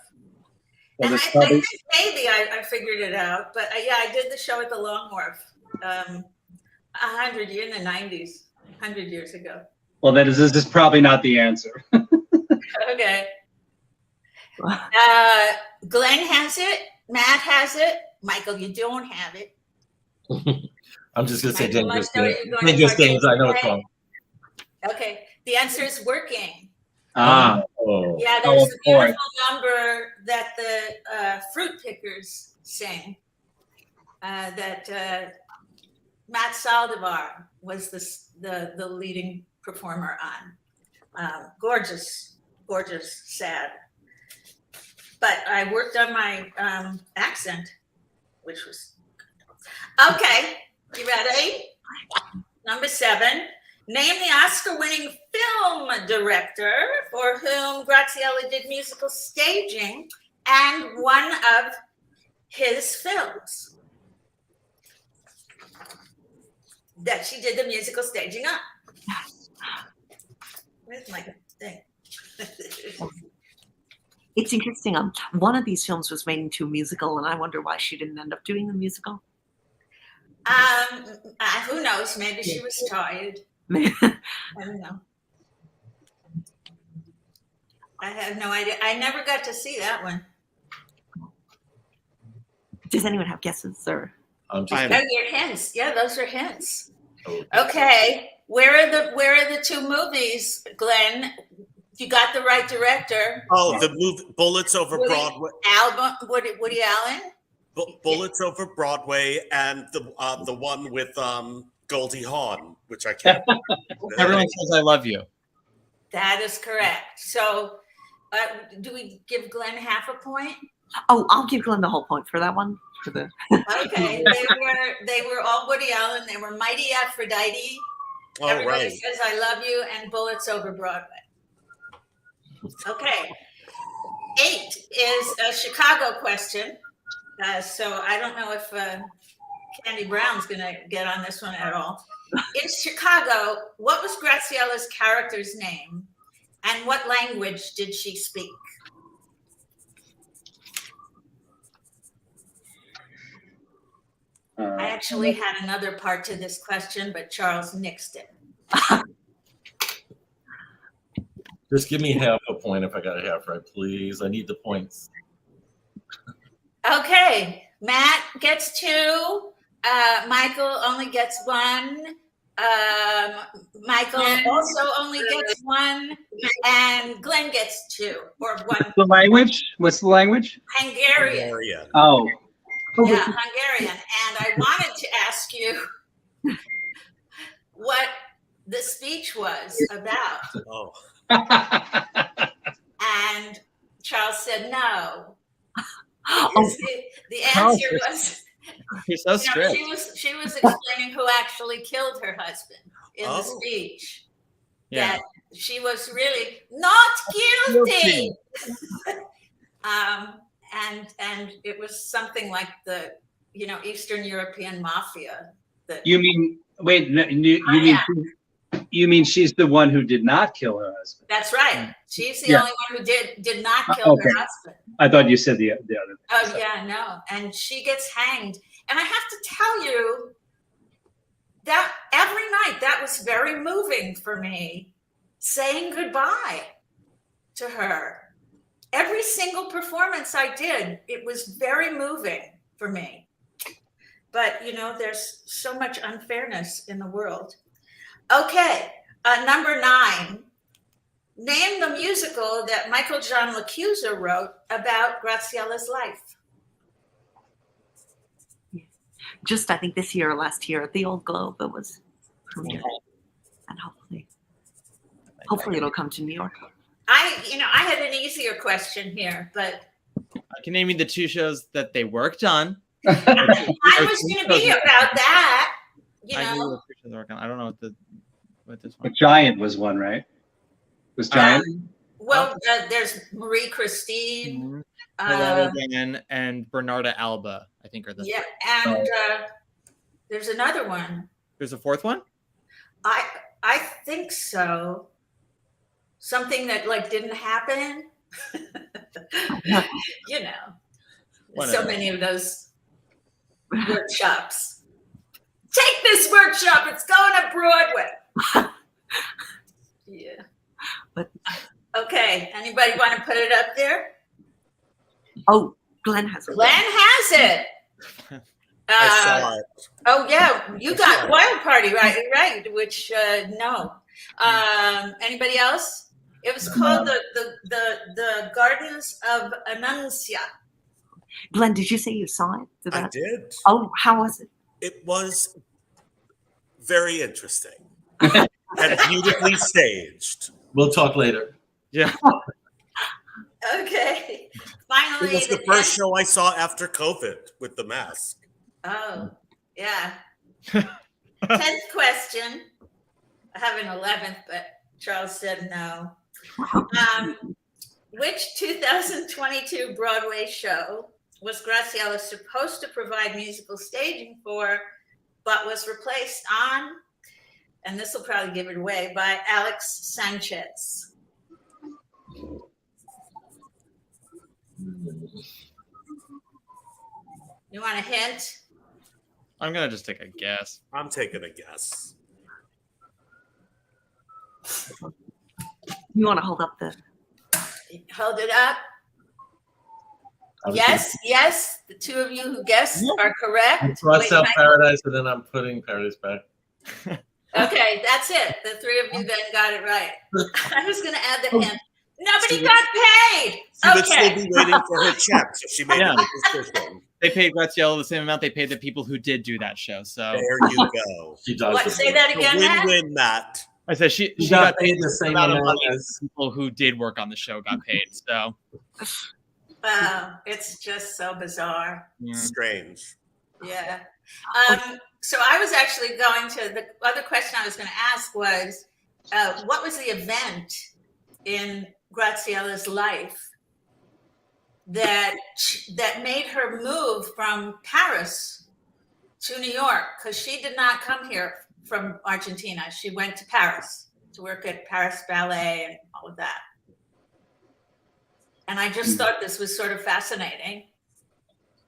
Well, And I probably... think maybe I figured it out, but I did the show at the Long Wharf 100 years in the 90s, 100 years ago. Well, this is probably not the answer. Okay. Glenn has it. Matt has it. Michael, you don't have it. I'm just going to say Dangerous Games. I know it's wrong. Okay. The answer is Working. Ah. Oh. Yeah, there's a beautiful number that the Fruit Pickers sing that Matt Saldivar was the leading performer on. Gorgeous, sad. But I worked on my accent, which was good. Okay, you ready? Number 7. Name the Oscar-winning film director for whom Graciela did musical staging and one of his films that she did the musical staging on. Where's my thing? It's interesting. One of these films was made into a musical, and I wonder why she didn't end up doing the musical. Who knows? Maybe she was tired. I don't know. I have no idea. I never got to see that one. Does anyone have guesses, or? Your hints. Yeah, those are hints. Okay. Where are the 2 movies, Glenn? You got the right director. Oh, the movie Bullets Over Broadway. Woody Allen. Bullets Over Broadway, and the one with Goldie Hawn, which I can't. Everyone says I love you. That is correct. So, do we give Glenn half a point? Oh, I'll give Glenn the whole point for that one. Okay, they were all Woody Allen. They were Mighty Aphrodite. Oh, Everybody right. Says I Love You, and Bullets Over Broadway. Okay. 8 is a Chicago question. So I don't know if Candy Brown's going to get on this one at all. In Chicago, what was Graciela's character's name, and what language did she speak? I actually had another part to this question, but Charles nixed it. Just give me half a point if I got a half right, please. I need the points. Okay, Matt gets 2, Michael only gets one. Michael also only gets one, and Glenn gets two or one. The language? What's the language? Hungarian. Hungarian. Oh, Yeah, Hungarian. And I wanted to ask you what the speech was about. Oh, And Charles said no. Oh, Because the answer was, You're so strict. she was explaining who actually killed her husband in the Oh. speech. Yeah. That she was really not guilty. And it was something like the Eastern European mafia. That you mean wait? You mean she's the one who did not kill her husband? That's right. She's the Yeah. only one who did not kill Okay. her husband. I thought you said the other. Oh yeah, no. And she gets hanged. And I have to tell you that every night that was very moving for me, saying goodbye to her. Every single performance I did, it was very moving for me. But there's so much unfairness in the world. Okay, number 9. Name the musical that Michael John LaChiusa wrote about Graciela's life. just I think this year or last year at the Old Globe it was premiered, and hopefully it'll come to New York. I had an easier question here, but I can name you the 2 shows that they worked on. I was going to be about that. I knew what 2 shows they worked on. I don't know what this one. Giant was one, right? Was Giant? There's Marie Christine. And Bernarda Alba, I think, are the. Yeah, and there's another one. There's a 4th one? I think so. Something that didn't happen. So many of those workshops. Take this workshop, it's going to Broadway. Yeah. But okay, anybody want to put it up there? Oh, Glenn has it. Glenn has it. I saw it. Oh yeah, you got Wild Party right? Which no. Anybody else? It was called the Gardens of Annuncia. Glenn, did you say you saw it? I did. Oh, how was it? It was very interesting and beautifully staged. We'll talk later. Yeah. Okay. Finally, It was the first show I saw after COVID with the mask. Oh, yeah. 10th question. I have an 11th, but Charles said no. Which 2022 Broadway show was Graciela supposed to provide musical staging for, but was replaced on, and this will probably give it away, by Alix Sanchez? You want a hint? I'm going to just take a guess. I'm taking a guess. You want to hold up the? Hold it up. Yes. The 2 of you who guessed are correct. I crossed out Paradise, and then I'm putting Paradise back. Okay, that's it. The 3 of you then got it right. I was going to add the hint. Nobody got paid. She would still be waiting for her check, so she made a decision. They paid Graciela the same amount they paid the people who did do that show. So there you go. She does. What? Say that again, Matt? Win-win, Matt. I said she got paid the same amount as people who did work on the show got paid. So it's just so bizarre. Strange. Yeah. So I was actually going to, the other question I was going to ask was, what was the event in Graciela's life that made her move from Paris to New York? Because she did not come here from Argentina. She went to Paris to work at Paris Ballet and all of that. And I just thought this was sort of fascinating.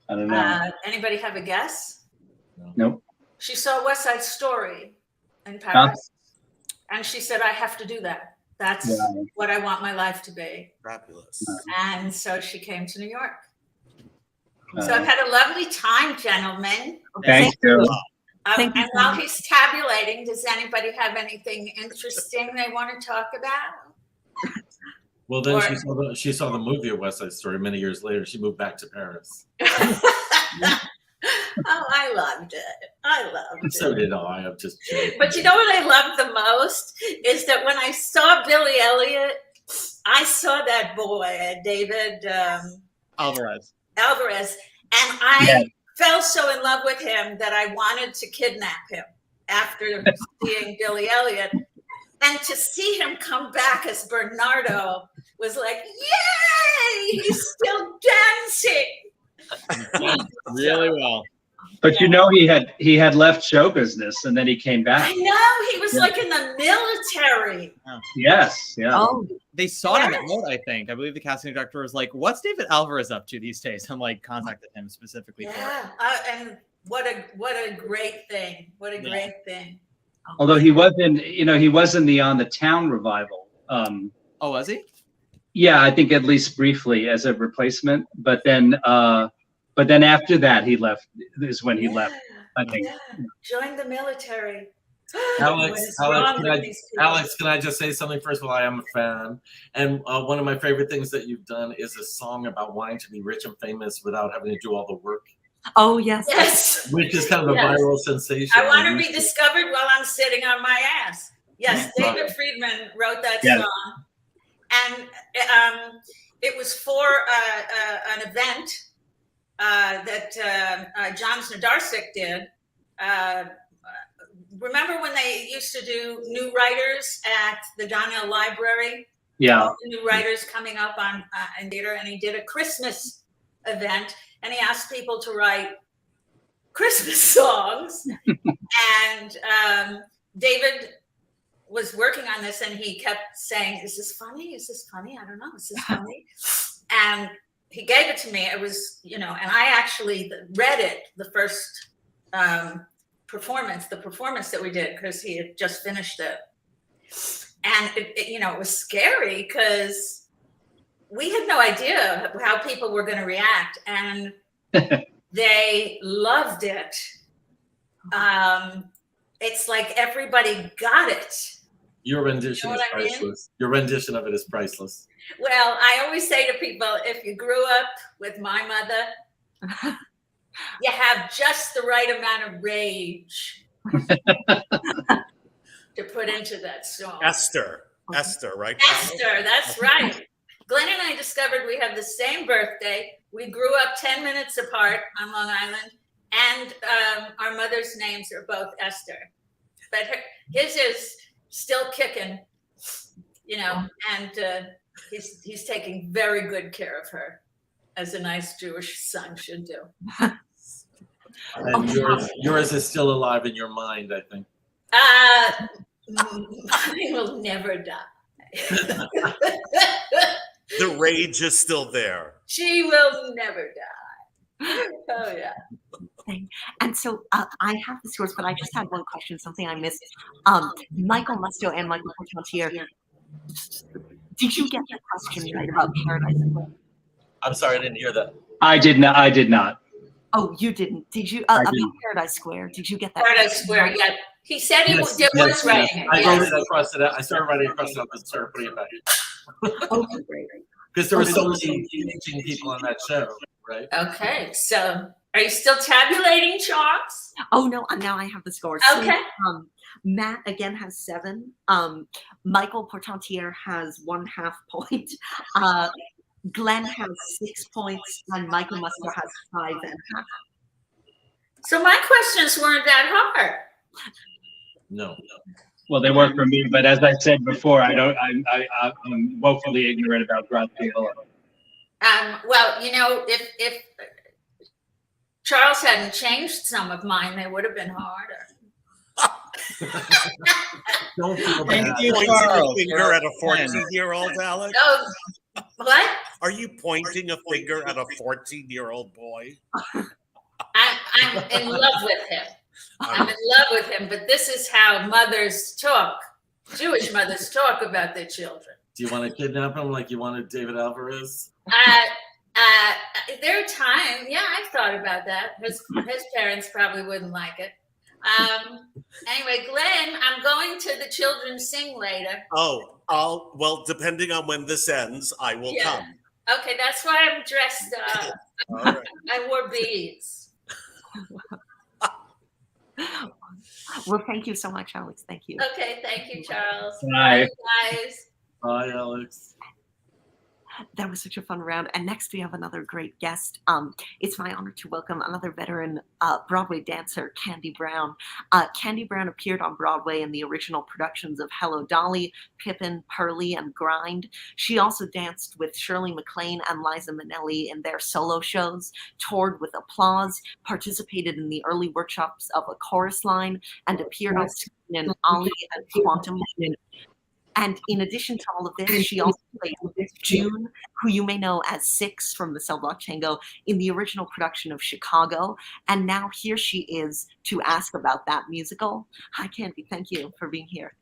I don't know. Anybody have a guess? Nope. She saw West Side Story in Paris. And she said, I have to do that. That's what I want my life to be. Fabulous. And so she came to New York. So I've had a lovely time, gentlemen. Thank you. Thank you And so while much. he's tabulating, does anybody have anything interesting they want to talk about? Well, then Or- she saw the movie of West Side Story many years later. She moved back to Paris. Oh, I loved it. I loved So it. did I. I'm just joking. But you know what I loved the most is that when I saw Billy Elliot, I saw that boy, David Alvarez. Alvarez, and I fell so in love with him that I wanted to kidnap him after seeing Billy Elliot. And to see him come back as Bernardo was like, yay, he's still dancing. Really well. But you know, he had left show business and then he came back. I know, he was like in the military. Yes, yeah. Oh, They sought him out, I think. I believe the casting director was like, what's David Alvarez up to these days? I'm like, contacted him specifically for it. Yeah, and what a great thing. What a great thing. Although he was in the On the Town revival. Oh, was he? Yeah, I think at least briefly as a replacement. But then after that he left is when he left, I think. Yeah. Join the military. Alex, What is Alex, wrong can with I, these people? Alex, can I just say something? First of all, I am a fan. And one of my favorite things that you've done is a song about wanting to be rich and famous without having to do all the work, oh yes. Yes. which is kind of a Yes. viral sensation. I want to be discovered while I'm sitting on my ass. Yes, David Friedman wrote that Yeah. song. And it was for an event that John Znadarsik did. Remember when they used to do new writers at the Donnell Library? Yeah. All the new writers coming up on in theater, and he did a Christmas event, and he asked people to write Christmas songs. And David was working on this, and he kept saying, "Is this funny? Is this funny? I don't know. Is this funny?" And he gave it to me. It was, and I actually read it the first performance that we did, because he had just finished it. And it was scary because we had no idea how people were going to react, and they loved it. It's like everybody got it. Your rendition You know is what I mean? priceless. Your rendition of it is priceless. Well, I always say to people, if you grew up with my mother, you have just the right amount of rage to put into that song. Esther, right? Esther, that's right. Glenn and I discovered we have the same birthday. We grew up 10 minutes apart on Long Island, and our mother's names are both Esther. But his is still kicking, and he's taking very good care of her, as a nice Jewish son should do. And yours is still alive in your mind, I think. Mine will never die. The rage is still there. She will never die. Oh yeah. And so I have the scores, but I just had one question, something I missed. Michael Musto and Michael Portantier, did you get the question right about Paradise? I'm sorry, I didn't hear that. I did not. Oh, you didn't. Did you? I About didn't. Paradise Square. Did you get that? Paradise Square, yeah. He said he was writing it. I yes. wrote it across it. I started writing across it and started putting it back. Okay, great. Because there were so many teaching people on that show, right? Okay, so are you still tabulating, Chalks? Oh no, now I have the scores. Okay. So, Matt again has 7. Michael Portantier has 1/2 point. Glenn has 6 points, and Michael Musto has 5.5. So my questions weren't that hard. No. Well, they work for me, but as I said before, I'm woefully ignorant about Graciela. Well, if Charles hadn't changed some of mine, they would have been harder. Don't feel Thank bad. you, Pointing a Charles. finger at a 14-year-old, Alex? Oh, what? Are you pointing a finger at a 14-year-old boy? I'm in love with him. I'm in love with him, but this is how mothers talk. Jewish mothers talk about their children. Do you want to kidnap him like you wanted David Alvarez? there are times, yeah, I've thought about that. His parents probably wouldn't like it. Anyway, Glenn, I'm going to the children's sing later. Oh, well, depending on when this ends, I will come. Okay, that's why I'm dressed up. All right. I wore beads. Well, thank you so much, Alix. Thank you. Okay, thank you, Charles. Bye. Bye, guys. Bye, Alix. That was such a fun round. And next we have another great guest. It's my honor to welcome another veteran Broadway dancer, Candy Brown. Candy Brown appeared on Broadway in the original productions of Hello, Dolly, Pippin, Pearly, and Grind. She also danced with Shirley MacLaine and Liza Minnelli in their solo shows, toured with Applause, participated in the early workshops of A Chorus Line, and appeared on screen in Ollie and Quantum. And in addition to all of this, she also played June, who you may know as Six from the Cell Block Tango, in the original production of Chicago. And now here she is to ask about that musical. Hi, Candy. Thank you for being here.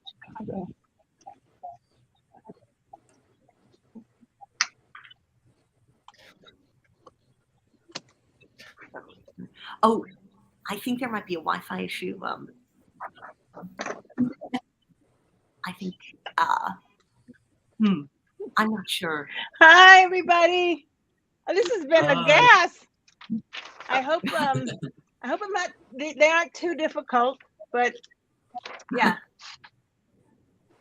Oh, I think there might be a Wi-Fi issue. I think, I'm not sure. Hi, everybody. Oh, this has been a gas. I hope I'm not. They aren't too difficult, but yeah.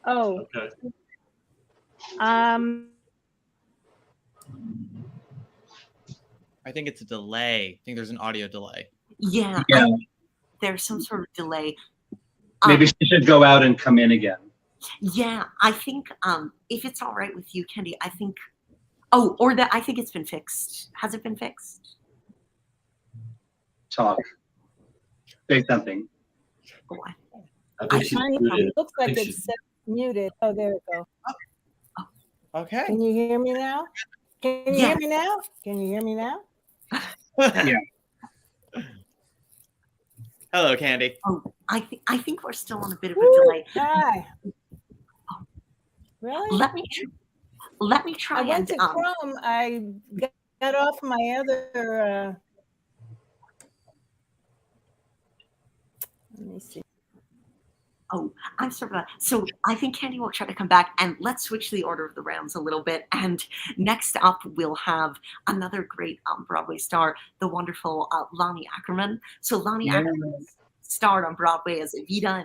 Oh. Okay. I think it's a delay. I think there's an audio delay. Yeah. There's some sort of delay. Maybe she should go out and come in again. Yeah, I think if it's all right with you, Candy, I think. Oh, or that I think it's been fixed. Has it been fixed? Talk. Say something. Oh, I think she's muted. It looks like it's muted. Oh, there we go. Okay. Can you hear me now? Can you hear me now? Can you hear me now? Yeah. Hello, Candy. Oh, I think we're still on a bit of a delay. Hi. Really? Let me try I went and to Chrome. I got off my other. Let me see. Oh, I'm sorry about that. So I think Candy will try to come back, and let's switch the order of the rounds a little bit. And next up, we'll have another great Broadway star, the wonderful Loni Ackerman. So Loni Ackerman starred on Broadway as Evita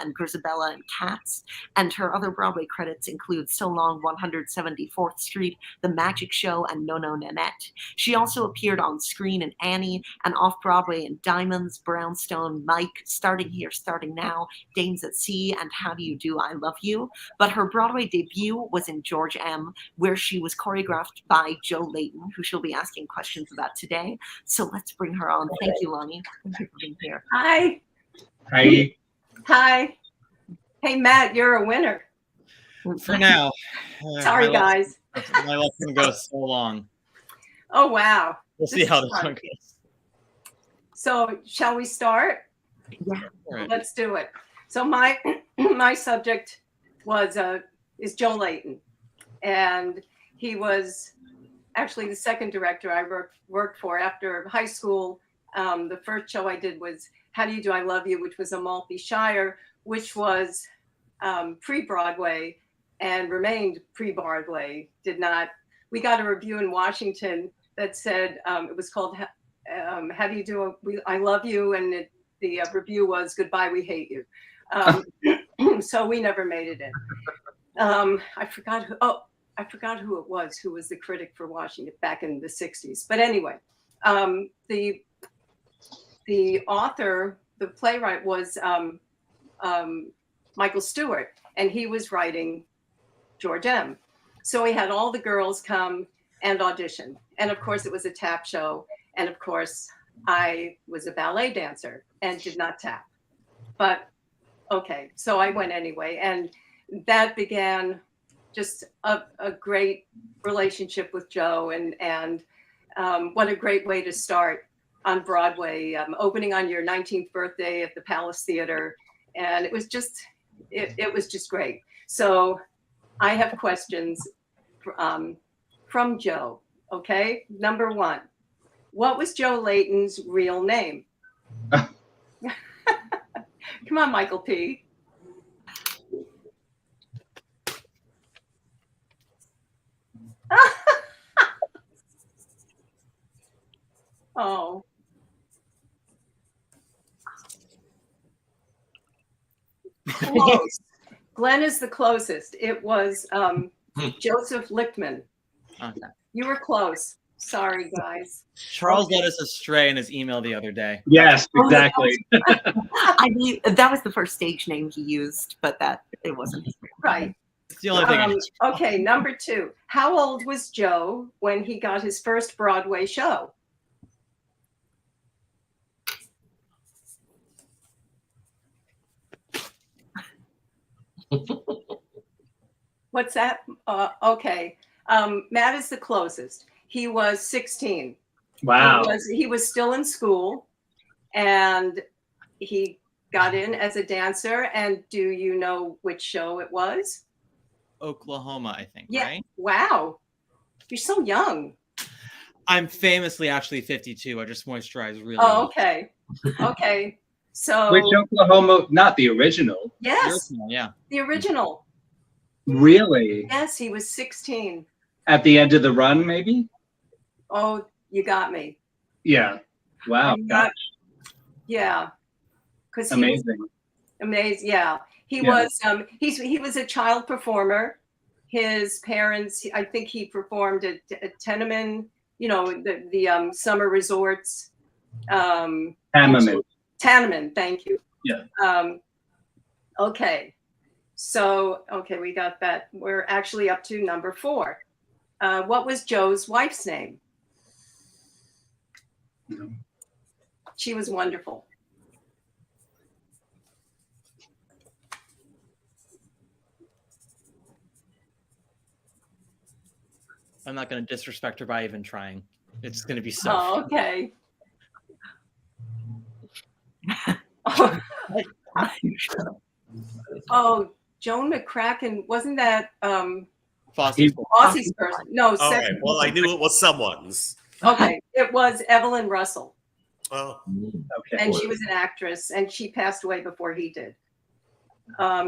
and Grisabella and Cats. And her other Broadway credits include So Long 174th Street, The Magic Show, and No No Nanette. She also appeared on screen in Annie and off-Broadway in Diamonds, Brownstone, Mike, Starting Here, Starting Now, Dames at Sea, and How Do You Do, I Love You. But her Broadway debut was in George M., where she was choreographed by Joe Layton, who she'll be asking questions about today. So let's bring her on. Thank you, Loni. Thank you for being here. Hi. Hi. Hi. Hey, Matt, you're a winner. For now. Sorry, guys. My lesson goes so long. Oh, wow. We'll see how this one goes. So shall we start? Yeah. Right. Let's do it. So my subject is Joe Layton. And he was actually the second director I worked for after high school. The first show I did was How Do You Do, I Love You, which was a Maltby Shire, which was pre-Broadway and remained pre-Broadway. We got a review in Washington that said it was called How Do You Do, I Love You, and the review was Goodbye, We Hate You. So we never made it in. I forgot who it was who was the critic for Washington back in the 60s. But anyway, the author, the playwright was Michael Stewart, and he was writing George M. So he had all the girls come and audition. And of course, it was a tap show. And of course, I was a ballet dancer and did not tap. But okay, so I went anyway. And that began just a great relationship with Joe. And what a great way to start on Broadway, opening on your 19th birthday at the Palace Theater. And it was just great. So I have questions from Joe. Okay. Number one, What was Joe Layton's real name? Come on, Michael P. Oh. Close. Glenn is the closest. It was Joseph Lichtman. Okay. You were close. Sorry, guys. Charles led us astray in his email the other day. Yes, exactly. I mean, that was the first stage name he used, but it wasn't. Right. It's the only thing. Okay, number 2. How old was Joe when he got his first Broadway show? What's that? Okay. Matt is the closest. He was 16. Wow. He was still in school, and he got in as a dancer. And do you know which show it was? Oklahoma, I think, Yeah. right? Wow. You're so young. I'm famously actually 52. I just moisturize really Oh, well. okay. Okay. So Which Oklahoma? Not the original. yes, Yeah. the original. Really? Yes, he was 16. At the end of the run, maybe? Oh, you got me. Yeah. Wow. Gosh. Yeah. Because Amazing. Amazing. Yeah. He Yeah. was he was a child performer. His parents, I think he performed at Tenement, the summer resorts. Tenement, thank you. Yeah. Okay. So, okay, we got that. We're actually up to number 4. What was Joe's wife's name? No. She was wonderful. I'm not going to disrespect her by even trying. It's going to be so. Oh, okay. Oh, Joan McCracken, wasn't that Fosse's person? No, All right. second. Well, I knew it was someone's. Okay, it was Evelyn Russell, Oh, Okay. and she was an actress, and she passed away before he did.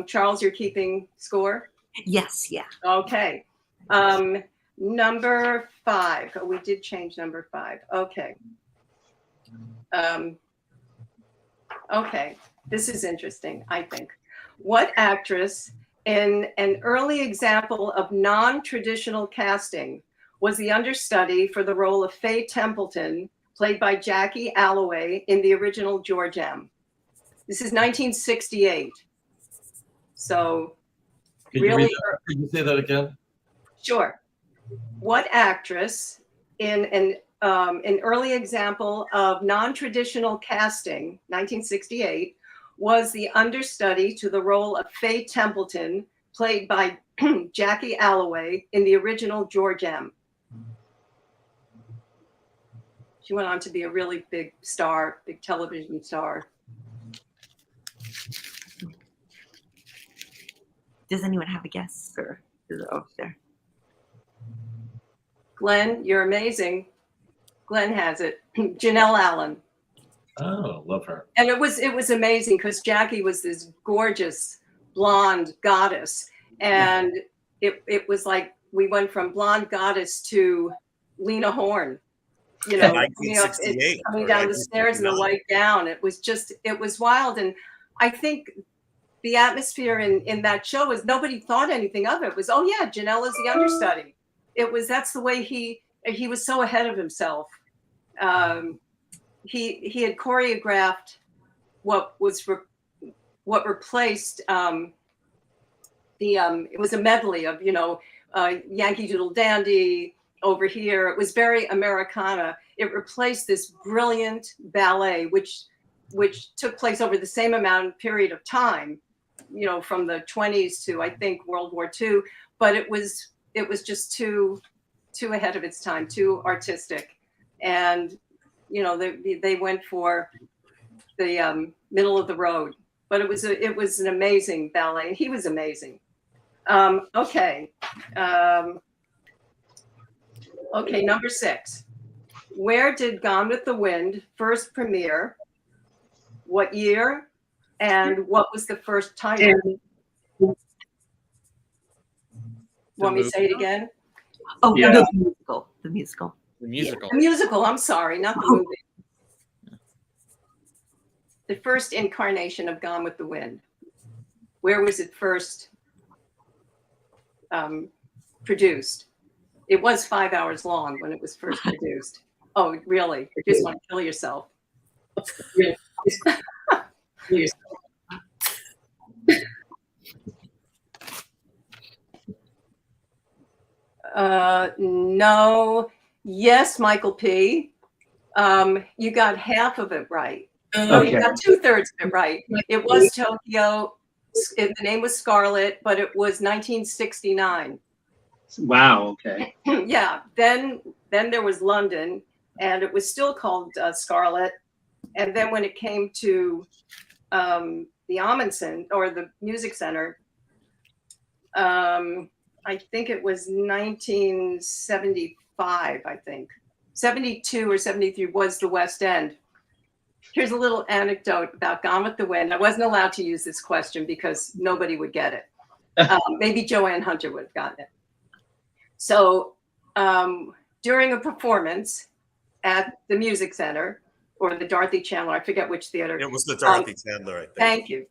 Charles, you're keeping score? Yes, yeah. Okay. Number 5. Oh, we did change number 5. Okay. Okay. This is interesting, I think. What actress, in an early example of non-traditional casting, was the understudy for the role of Faye Templeton, played by Jackie Alloway in the original George M? This is 1968. So, Could you say that again? Sure. What actress, in an early example of non-traditional casting, 1968, was the understudy to the role of Faye Templeton, played by Jackie Alloway in the original George M? She went on to be a really big star, big television star. Does anyone have a guess? Or is it over there? Glenn, you're amazing. Glenn has it. Janelle Allen. Oh, love her. And it was amazing because Jackie was this gorgeous blonde goddess, and it was like we went from blonde goddess to Lena Horne, coming down the stairs in the white gown. It was wild, and I think the atmosphere in that show was nobody thought anything of it. It was, oh yeah, Janelle is the understudy. That's the way he was so ahead of himself. He had choreographed what replaced it was a medley of Yankee Doodle Dandy over here. It was very Americana. It replaced this brilliant ballet which took place over the same period of time, from the 20s to I think World War II, but it was just too ahead of its time, too artistic. And they went for the middle of the road, but it was an amazing ballet. He was amazing. Okay. Okay, number 6. Where did Gone with the Wind first premiere? What year? And what was the first title? Want me to say it again? Oh, Yeah. no, the musical. The musical. The musical. The musical, I'm sorry, not the movie. The first incarnation of Gone with the Wind. Where was it first produced? It was 5 hours long when it was first produced. Oh, really? You just want to kill yourself. No. Yes, Michael P. You got half of it right. Oh, you got 2/3 of it right. It was Tokyo. The name was Scarlet, but it was 1969. Wow. Okay. Yeah. Then there was London, and it was still called Scarlet. And then when it came to the Amundsen or the Music Center, I think it was 1975. I think 72 or 73 was the West End. Here's a little anecdote about Gone with the Wind. I wasn't allowed to use this question because nobody would get it. Maybe Joanne Hunter would have gotten it. So during a performance at the Music Center or the Dorothy Chandler, I forget which theater. It was the Dorothy Chandler, I think. Thank you.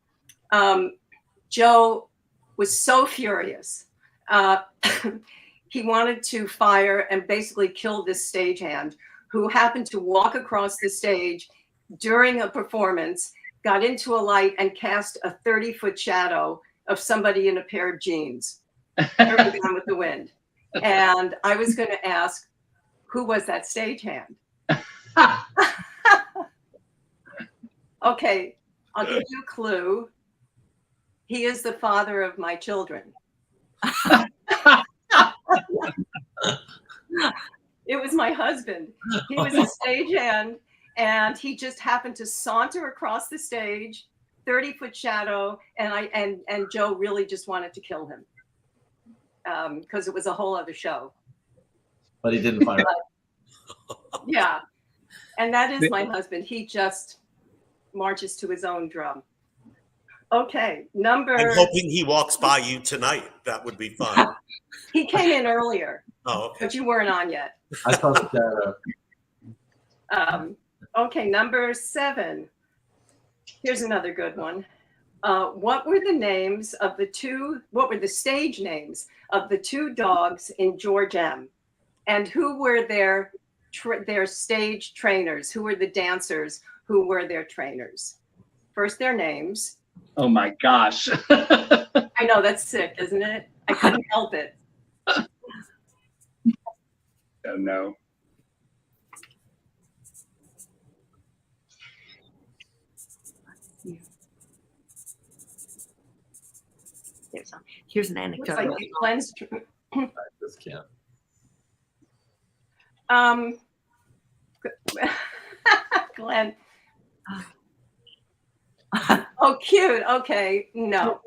Joe was so furious. He wanted to fire and basically kill this stagehand who happened to walk across the stage during a performance, got into a light and cast a 30-foot shadow of somebody in a pair of jeans during Gone with the Wind. And I was going to ask, who was that stagehand? Okay, I'll give you a clue. He is the father of my children. It was my husband. He was a stagehand, and he just happened to saunter across the stage, 30-foot shadow, and Joe really just wanted to kill him because it was a whole other show. But he didn't fire. Yeah, and that is my husband. He just marches to his own drum. Okay, I'm hoping he walks by you tonight. That would be fun. He came in earlier. Oh, okay. But you weren't on yet. I saw the shadow. Okay, number 7. Here's another good one. What were the names of what were the stage names of the 2 dogs in George M? And who were their stage trainers? Who were the dancers? Who were their trainers? First, their names. Oh my gosh. I know, that's sick, isn't it? I couldn't help it. Oh no. Here's an anecdote. Looks like Glenn's. I just can't. Glenn. Oh, cute. Okay, no.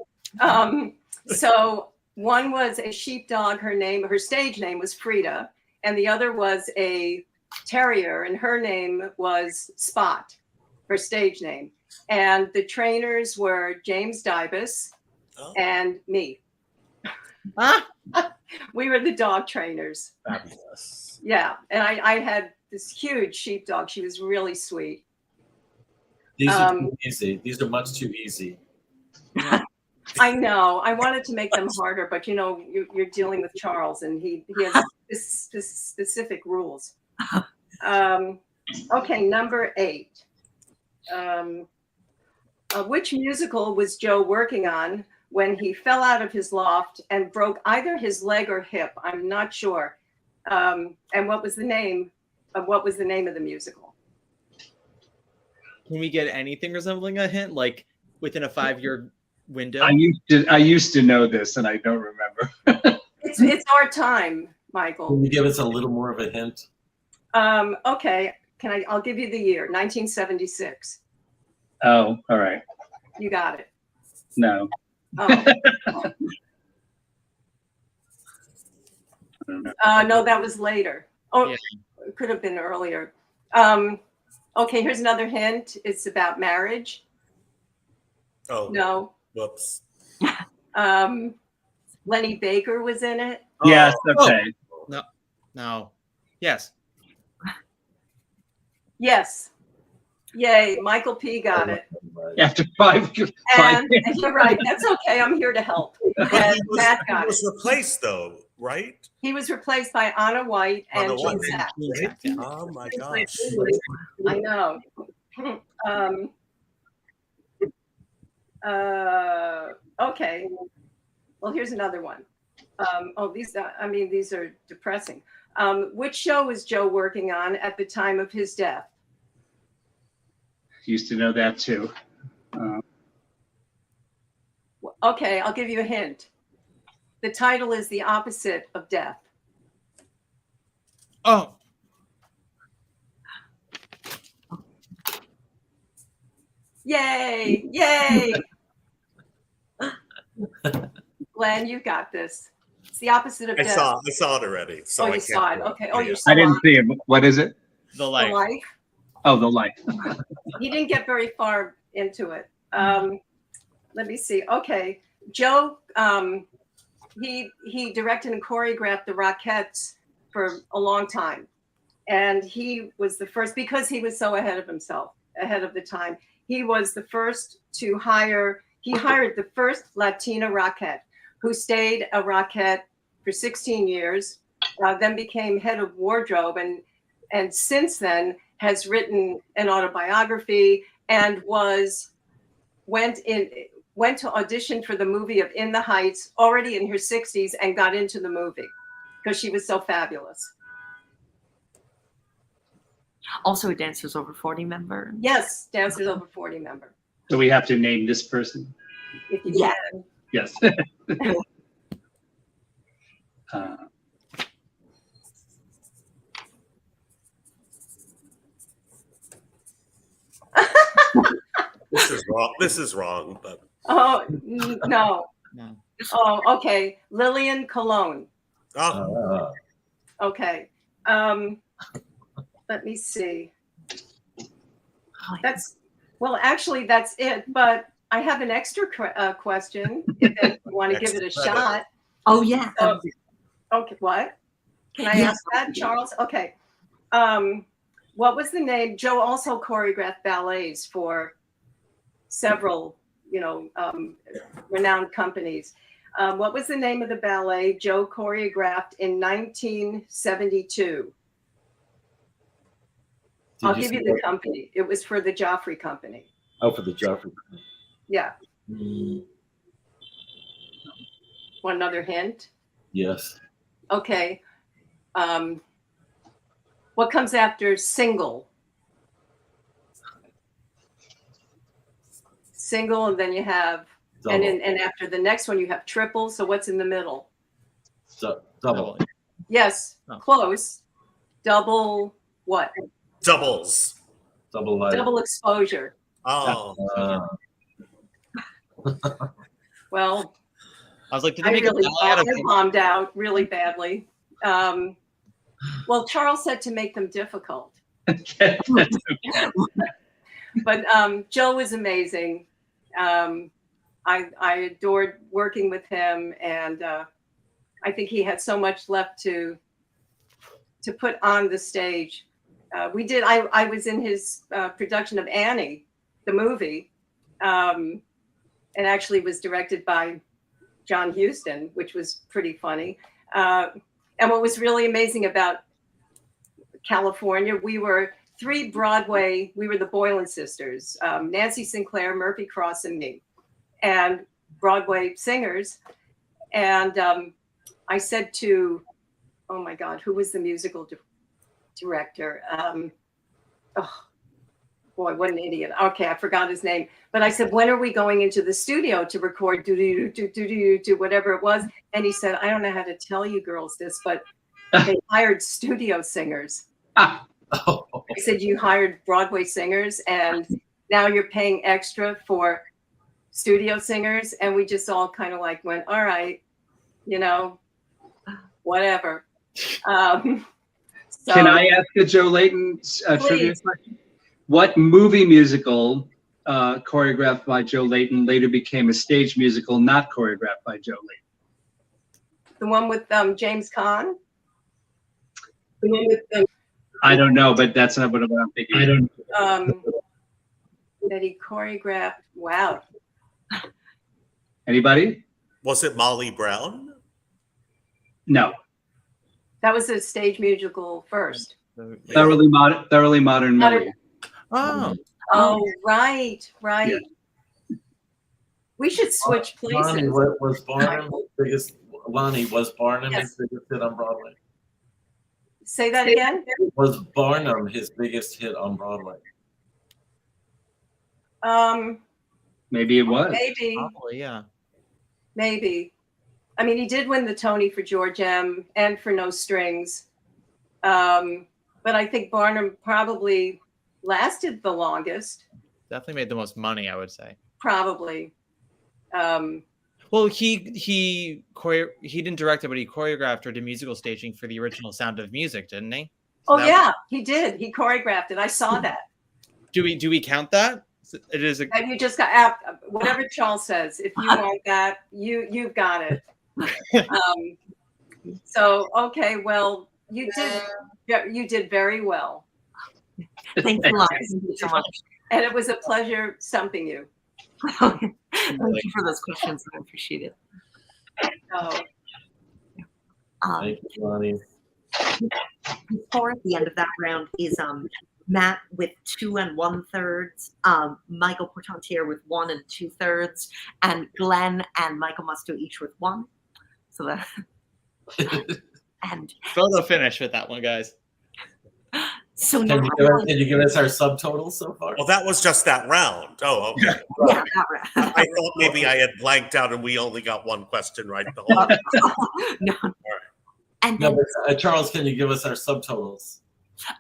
So one was a sheepdog. Her stage name was Frida, and the other was a terrier, and her name was Spot, her stage name. And the trainers were James Dybus and me. We were the dog trainers. Fabulous. Yeah, and I had this huge sheepdog. She was really sweet. These are too easy. These are much too easy. I know. I wanted to make them harder, but you know, you're dealing with Charles, and he has specific rules. Okay, number 8. Which musical was Joe working on when he fell out of his loft and broke either his leg or hip? I'm not sure. And what was the name of the musical? Can we get anything resembling a hint, like within a 5-year window? I used to know this, and I don't remember. It's our time, Michael. Can you give us a little more of a hint? Okay. I'll give you the year, 1976. Oh, all right. You got it. No. Oh. I don't know. No, that was later. Oh, Yeah. it could have been earlier. Okay, here's another hint. It's about marriage. Oh, No. whoops. Lenny Baker was in it. Yes, okay. No, no. Yes. Yes. Yay, Michael P. got it. After five And you're right. That's okay. I'm here to help. And Matt got He it. was replaced, though, right? He was replaced by Anna White and Anna Gene White. Sack. Oh my gosh. I know. Okay. Well, here's another one. These are depressing. Which show was Joe working on at the time of his death? Used to know that too. Okay, I'll give you a hint. The title is the opposite of death. Oh. Yay! Yay! Glenn, you got this. It's the opposite of I death. saw it already. So you I saw it. can't. Okay. Oh, you're I didn't see it. What is it? The The life. life. Oh, The Life. He didn't get very far into it. Let me see. Okay, Joe. He directed and choreographed the Rockettes for a long time, and he was the first because he was so ahead of himself, ahead of the time. He was the first to hire. He hired the first Latina Rockette, who stayed a Rockette for 16 years, then became head of wardrobe, and since then has written an autobiography and went to audition for the movie of In the Heights already in her 60s and got into the movie because she was so fabulous. Also a Dancers Over 40 member. Yes, Dancers Over 40 member. So we have to name this person. If you Yeah. can. Yes. This is wrong, but Oh, no. No. Oh, okay. Lillian Cologne. oh, Okay. Let me see. Actually, that's it. But I have an extra question if you want to give it a shot. Oh yeah. So, okay, what? Can I ask that, Charles? Okay. What was the name? Joe also choreographed ballets for several, renowned companies. What was the name of the ballet Joe choreographed in 1972? I'll give you the company. It was for the Joffrey Company. Oh, for the Joffrey. Yeah. Mm, Want another hint? yes. Okay. What comes after single? Single, and then you have, Double. and after the next one you have triple. So what's in the middle? Double. Yes, Oh. close. Double what? doubles. Double light. Double exposure. Oh, Well, I was like, did I they make really a ballet out of bombed out really badly. Well, Charles said to make them difficult. But Joe was amazing. I adored working with him, and I think he had so much left to put on the stage. I was in his production of Annie, the movie, and actually was directed by John Huston, which was pretty funny. And what was really amazing about California, we were three Broadway, we were the Boylan sisters, Nancy Sinclair, Murphy Cross, and me, and Broadway singers. And I said to, oh my God, who was the musical director? Oh boy, what an idiot. Okay, I forgot his name. But I said, when are we going into the studio to record do whatever it was? And he said, I don't know how to tell you girls this, but they hired studio singers. I said, you hired Broadway singers and now you're paying extra for studio singers? And we just all kind of like went, all right, whatever. So, Can I ask a Joe Layton trivia Please. question? What movie musical choreographed by Joe Layton later became a stage musical not choreographed by Joe Layton? the one with James Caan? The one with I don't know, but that's not what I'm thinking. I don't. that he choreographed. Wow. Anybody? Was it Molly Brown? No. That was a stage musical first. Thoroughly modern Millie. Oh, Oh, right. Yeah. We should switch Lonnie, places. was Barnum his biggest? Lonnie, was Barnum Yes. his biggest hit on Broadway? Say that again? Was Barnum his biggest hit on Broadway? Maybe it was. Maybe. probably, yeah. Maybe. I mean, he did win the Tony for George M. and for No Strings. But I think Barnum probably lasted the longest. Definitely made the most money, I would say. Probably. Well, he didn't direct it, but he choreographed or did musical staging for the original Sound of Music, didn't he? So Oh, that- yeah, he did. He choreographed it. I saw that. Do we count that? It is a And you just got whatever Charles says. If you want that, you've got it. So okay, well, you did very well, Thanks a lot. Thank you so much. and it was a pleasure stumping you. Thank you for those questions. I appreciate it. So, Thank you, Lonnie. Before at the end of that round is Matt with 2 1/3, Michael Portantier with 1 2/3, and Glenn and Michael Musto each with 1. So that and photo finish with that one, guys. so Can now can you give us our subtotals so far? Well, that was just that round. Oh, okay. yeah, that round. I thought maybe I had blanked out and we only got one question right the whole time. No. And No, then, but, Charles, can you give us our subtotals?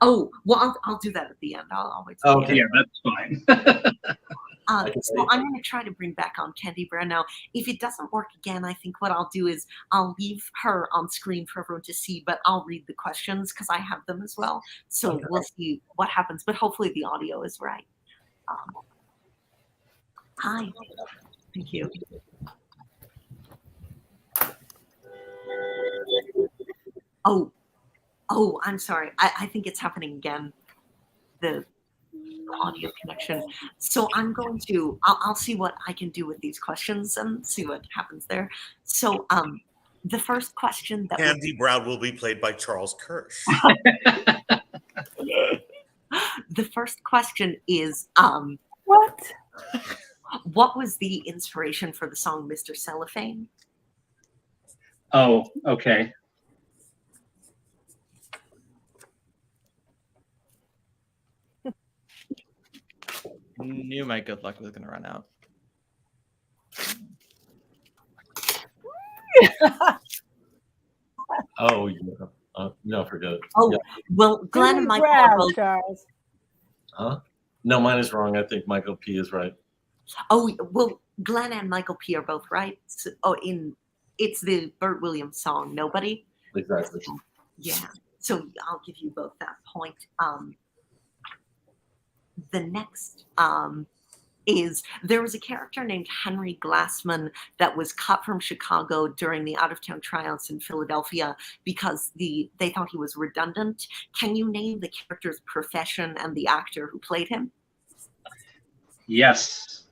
oh, well, I'll do that at the end. I'll wait. till the Okay. end. Yeah, that's fine. So I'm going to try to bring back on Candy Brown now. If it doesn't work again, I think what I'll do is I'll leave her on screen for everyone to see, but I'll read the questions because I have them as well. So Okay. we'll see what happens, but hopefully the audio is right. Hi. Thank you. Oh, I'm sorry. I think it's happening again. The audio connection. So I'm going to, I'll see what I can do with these questions and see what happens there. So the first question that Candy Brown will be played by Charles Kirsch. the first question is What? what was the inspiration for the song Mr. Cellophane? Oh, okay. Knew my good luck was going to run out. Oh, yeah. No, forget it. Oh, Yeah. well, Glenn and Michael are both. Charles. Huh? No, mine is wrong. I think Michael P is right. Oh, well, Glenn and Michael P are both right. So, it's the Burt Williams song, Nobody. Exactly. Yeah. So I'll give you both that point. The next is there was a character named Henry Glassman that was cut from Chicago during the out-of-town tryouts in Philadelphia because they thought he was redundant. Can you name the character's profession and the actor who played him? Yes.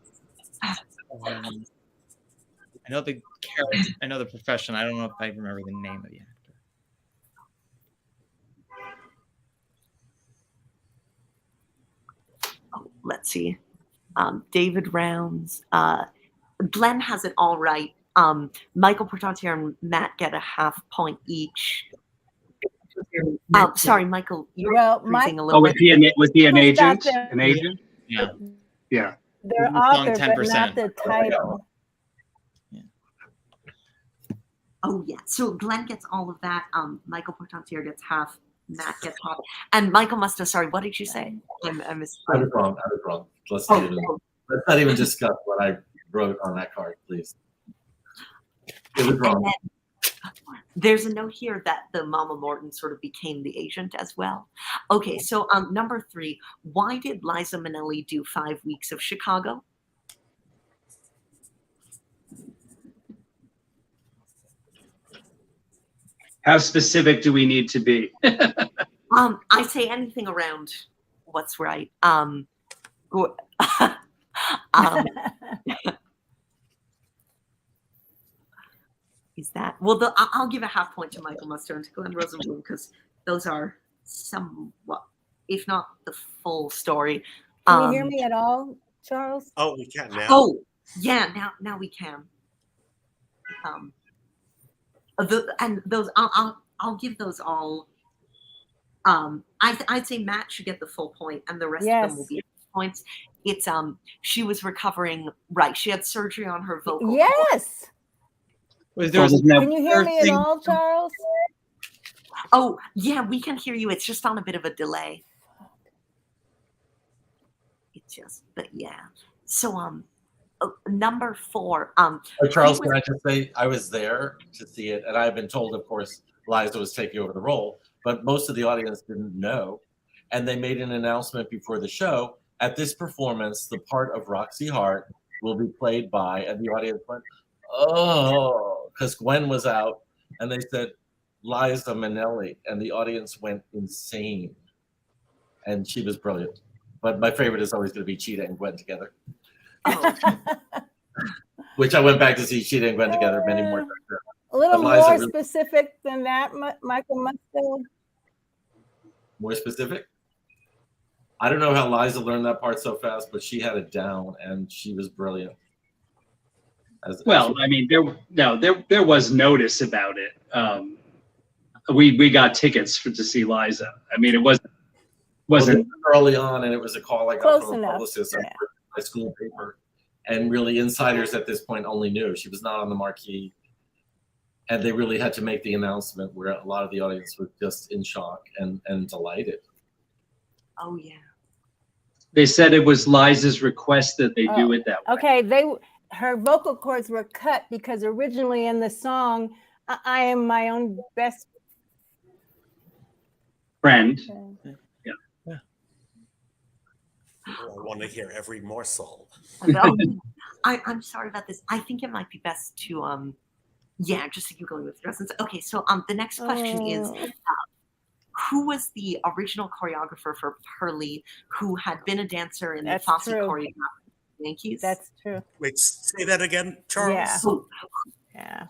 I know the character. I know the profession. I don't know if I remember the name of the actor. Oh, let's see. David Rounds. Glenn has it all right. Michael Portantier and Matt get a half point each. Sorry, Michael. You're Well, freezing a Oh, little was bit. he an Who's got agent? the- An agent? Yeah. Yeah. Their Song author, but 10%. not the title. Oh yeah. So Glenn gets all of that. Michael Portantier gets half. Matt gets half. And Michael Musto. Sorry, what did you say? I missed. I was wrong. Let's not even discuss what I wrote on that card, please. It was wrong. There's a note here that the Mama Morton sort of became the agent as well. Okay, so number 3, why did Liza Minnelli do 5 weeks of Chicago? How specific do we need to be? I say anything around what's right. Is that well? I'll give a half point to Michael Musto and to Glenn Rosenblum because those are somewhat, if not the full story. Can you hear me at all, Charles? Oh, we can now. Oh, yeah. Now we can. And those I'll give those all. I'd say Matt should get the full point, and the rest of them will be points. It's she was recovering. Right, she had surgery on her vocal. Yes. Can you hear me at all, Charles? Oh, yeah, we can hear you. It's just on a bit of a delay. It's just, but yeah. So, number 4. Charles, can I just say I was there to see it, and I've been told, of course, Liza was taking over the role, but most of the audience didn't know, and they made an announcement before the show. At this performance, the part of Roxy Hart will be played by, and the audience went, "Oh," because Gwen was out, and they said Liza Minnelli, and the audience went insane, and she was brilliant. But my favorite is always going to be Cheetah and Gwen together. Oh. Which I went back to see Cheetah and Gwen together many more times. A little more specific than that, Michael Musto. More specific? I don't know how Liza learned that part so fast, but she had it down, and she was brilliant. I mean, there was notice about it. We got tickets to see Liza. I mean, it wasn't early on, and it was a call I got Close from a enough, publicist yeah. on my school paper, and really insiders at this point only knew she was not on the marquee, and they really had to make the announcement where a lot of the audience was just in shock and delighted. Oh yeah. They said it was Liza's request that they do it that way. Okay, her vocal cords were cut because originally in the song, I am my own best friend. I want to hear every morsel. I'm sorry about this. I think it might be best to just to keep going with the lessons. Okay, so the next question is who was the original choreographer for Pearly, who had been a dancer in the Fosse choreographed Yankees? That's true. Wait, say that again, Charles. Yeah. So, yeah.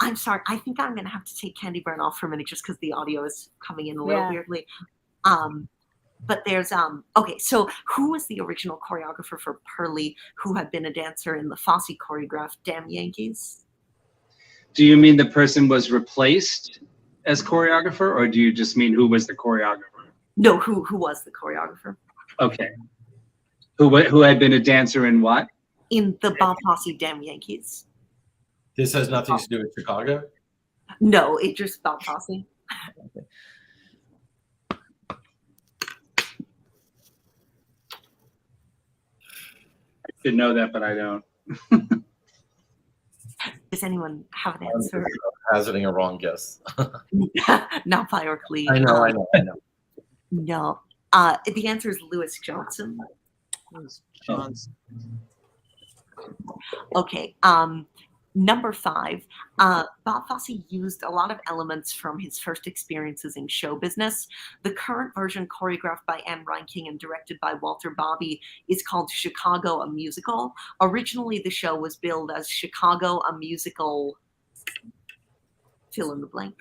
I'm sorry. I think I'm going to have to take Candy Brown off for a minute just because the audio is coming in a little weirdly. But there's okay. So who was the original choreographer for Pearly, who had been a dancer in the Fosse choreographed Damn Yankees? Do you mean the person was replaced as choreographer, or do you just mean who was the choreographer? No, who was the choreographer? Okay. Who had been a dancer in what? In the Bob Fosse Damn Yankees. This has nothing to do with Chicago? No, it just Bob Fosse. Okay. I should know that, but I don't. Does anyone have an answer? Hazarding a wrong guess. Not Clee. I know. No. The answer is Lewis Johnson. Okay. Number 5, Bob Fosse used a lot of elements from his first experiences in show business. The current version, choreographed by Anne Reinking and directed by Walter Bobby, is called Chicago, a Musical. Originally, the show was billed as Chicago, a Musical, fill in the blank.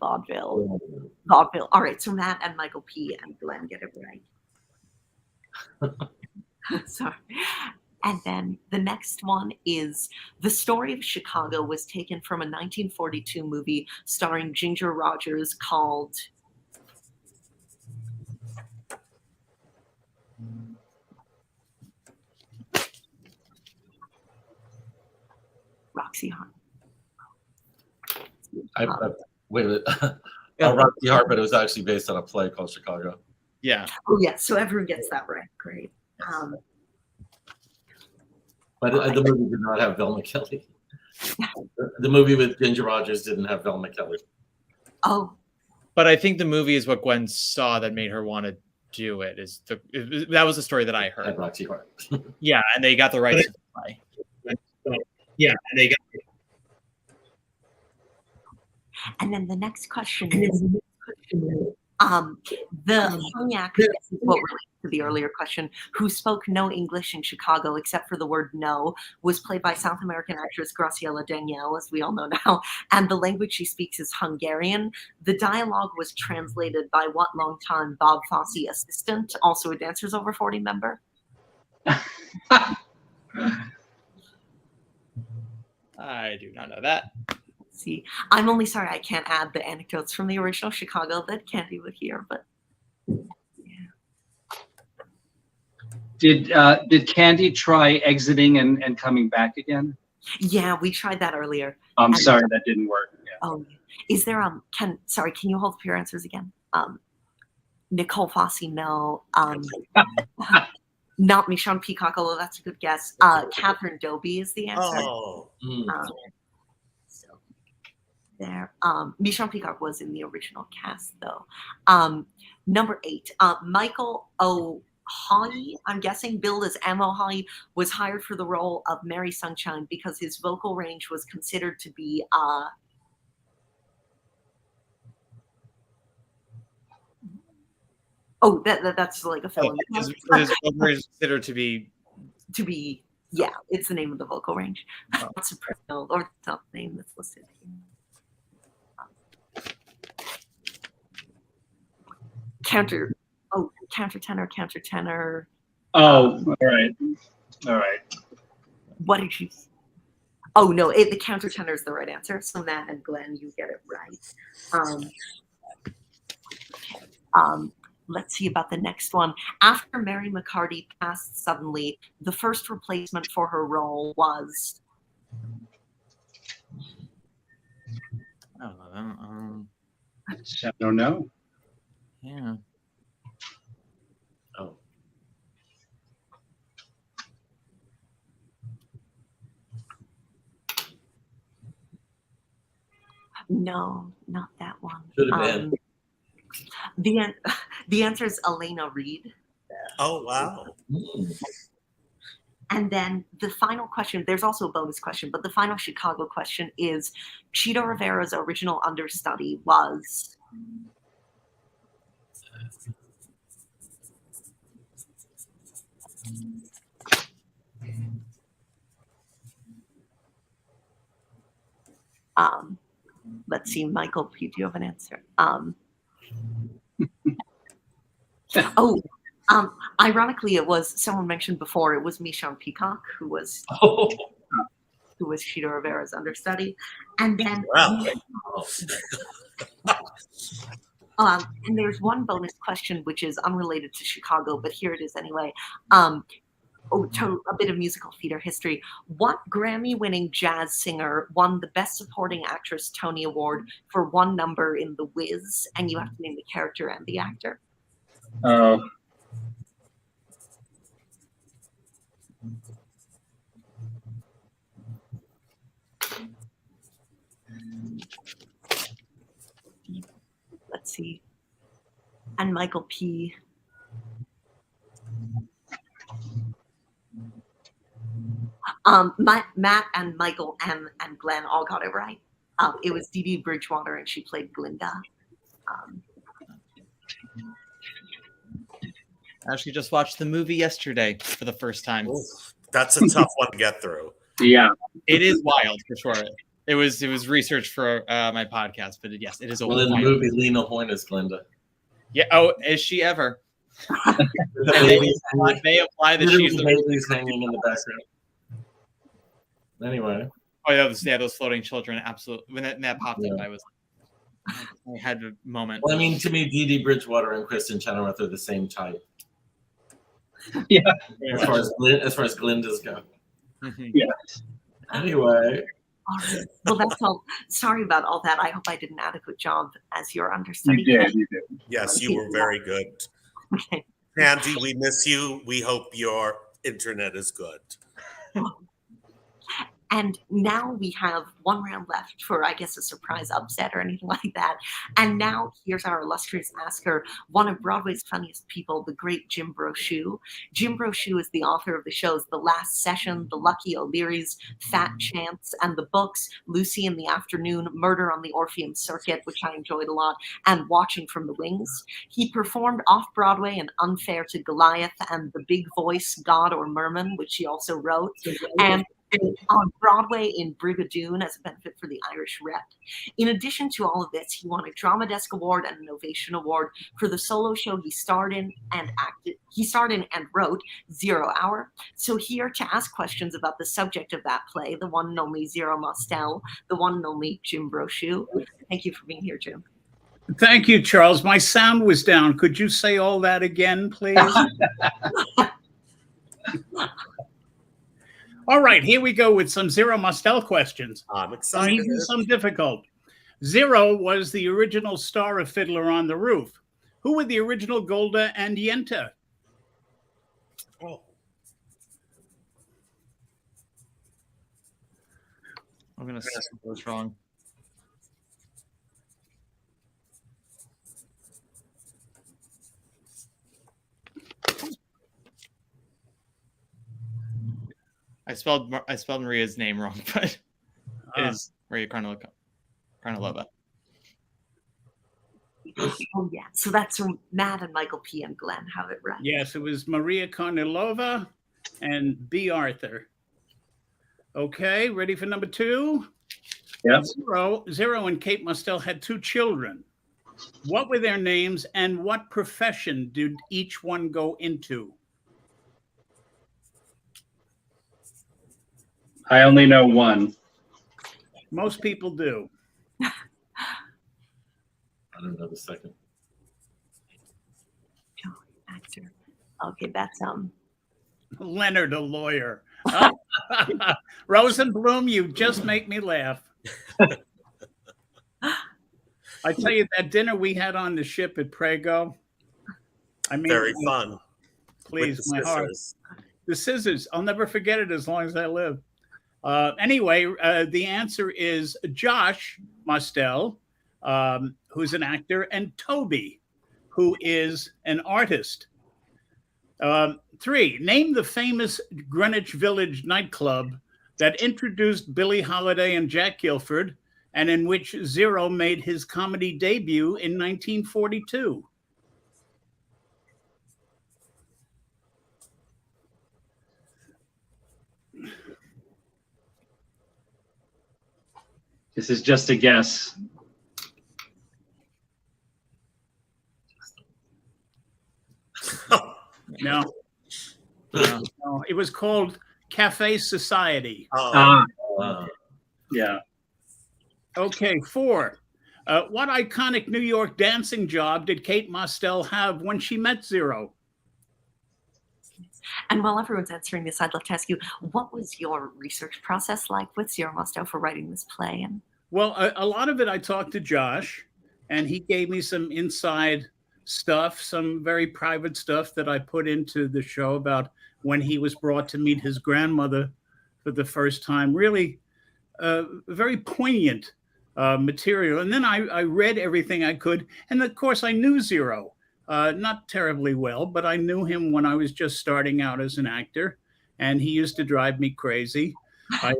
Vaudeville. All right, so Matt and Michael P. and Glenn get it right. Sorry. And then the next one is The Story of Chicago was taken from a 1942 movie starring Ginger Rogers called Roxy Hart. Wait a minute. Roxy Hart, but it was actually based on a play called Chicago. Yeah. Oh, yeah. So everyone gets that right. Great. But the movie did not have Velma Kelly. The movie with Ginger Rogers didn't have Velma Kelly. Oh, But I think the movie is what Gwen saw that made her want to do it. That was the story that I heard. At Roxy Hart. Yeah, and they got the rights to play. Yeah, and they got. and then the next question is, the young actor, this is what relates to the earlier question, who spoke no English in Chicago except for the word no, was played by South American actress Graciela Daniele, as we all know now, and the language she speaks is Hungarian. The dialogue was translated by what longtime Bob Fosse assistant, also a Dancers Over 40 member? I do not know that. See, I'm only sorry I can't add the anecdotes from the original Chicago that Candy would hear, but Did Candy try exiting and coming back again? yeah, we tried that earlier. I'm And- sorry, that didn't work. Yeah. Oh, is there can you hold up your answers again? Nicole Fosse, no. Not Michonne Peacock, although that's a good guess. Catherine Doby is the answer. Oh, So there. Michonne Peacock was in the original cast, though. Number 8, Michael O'Hawley, I'm guessing, billed as M. O'Hawley, was hired for the role of Mary Sunshine because his vocal range was considered to be that's like a film. His vocal is considered to be. Yeah, it's the name of the vocal range. Soprano, or the name that's listed here. Countertenor. Oh, all right. What did you? Oh no, the countertenor is the right answer. So Matt and Glenn, you get it right. Let's see about the next one. After Mary McCarty passed suddenly, the first replacement for her role was. I don't know. I don't know. Yeah. Oh. No, not that one. Should have been. The answer is Elena Reed. oh wow. And then the final question, there's also a bonus question, but the final Chicago question is, Cheeto Rivera's original understudy was. Let's see, Michael, do you have an answer? Ironically, it was someone mentioned before. It was Michonne Peacock who was Cheeto Rivera's understudy, and then and there's one bonus question which is unrelated to Chicago, but here it is anyway. A bit of musical theater history. What Grammy-winning jazz singer won the Best Supporting Actress Tony Award for one number in The Wiz? And you have to name the character and the actor. Oh. Let's see. And Michael P. Matt and Michael M. and Glenn all got it right. It was Dee Dee Bridgewater, and she played Glinda. I actually just watched the movie yesterday for the first time. Oof, that's a tough one to get through. Yeah. It is wild for sure. It was research for my podcast, but yes, it is a Well, in the wild. movie, Lena Horne is Glinda. Yeah. Oh, is she ever? The And baby's they apply that she's the. baby's hanging in the background. Anyway. Oh yeah, those floating children. Absolutely. When that popped up, Yeah. I had a moment. Well, I mean, to me, Dee Dee Bridgewater and Kristen Chenoweth are the same type. Yeah. As far as Glindas go. Mhm. Yeah. Anyway. All right. Well, that's all. Sorry about all that. I hope I did an adequate job as your understudy. You did. Yes, you were very good. Okay. Andy, we miss you. We hope your internet is good. And now we have one round left for, I guess, a surprise upset or anything like that. And now here's our illustrious asker, one of Broadway's funniest people, the great Jim Brochu. Jim Brochu is the author of the shows The Last Session, The Lucky O'Learys, Fat Chance, and the books Lucy in the Afternoon, Murder on the Orpheum Circuit, which I enjoyed a lot, and Watching from the Wings. He performed off-Broadway in Unfair to Goliath and The Big Voice, God or Merman, which he also wrote, and on Broadway in Brigadoon as a benefit for the Irish Rep. In addition to all of this, he won a Drama Desk Award and an Ovation Award for the solo show he starred in and acted. He starred in and wrote Zero Hour. So here to ask questions about the subject of that play, the one and only Zero Mostel, the one and only Jim Brochu. Thank you for being here, Jim. Thank you, Charles. My sound was down. Could you say all that again, please? All right, here we go with some Zero Mostel questions. I'm Some excited. easy, some difficult. Zero was the original star of Fiddler on the Roof. Who were the original Golda and Yenta? Oh, I'm gonna say those wrong. I spelled Maria's name wrong, but it is Maria Karnalova. Oh, yeah. So that's from Matt and Michael P. and Glenn have it right. Yes, it was Maria Karnilova and B. Arthur. Okay, ready for number two? Yep. Zero and Kate Mostel had two children. What were their names and what profession did each one go into? I only know one. Most people do. I don't know the second. Actor. Okay, that's Leonard, a lawyer. Rosenblum, you just make me laugh. I tell you, that dinner we had on the ship at Prego, I mean, very fun. Please, With my the heart. scissors. The scissors. I'll never forget it as long as I live. Anyway, the answer is Josh Mostel, who's an actor, and Toby, who is an artist. 3, name the famous Greenwich Village nightclub that introduced Billie Holiday and Jack Guilford, and in which Zero made his comedy debut in 1942. This is just a guess. No. No, it was called Cafe Society. Yeah. Okay, 4. What iconic New York dancing job did Kate Mostel have when she met Zero? And while everyone's answering this, I'd love to ask you, what was your research process like with Zero Mostel for writing this play? And Well, a lot of it I talked to Josh, and he gave me some inside stuff, some very private stuff that I put into the show about when he was brought to meet his grandmother for the first time. Really very poignant material. And then I read everything I could. And of course, I knew Zero. Not terribly well, but I knew him when I was just starting out as an actor, and he used to drive me crazy. I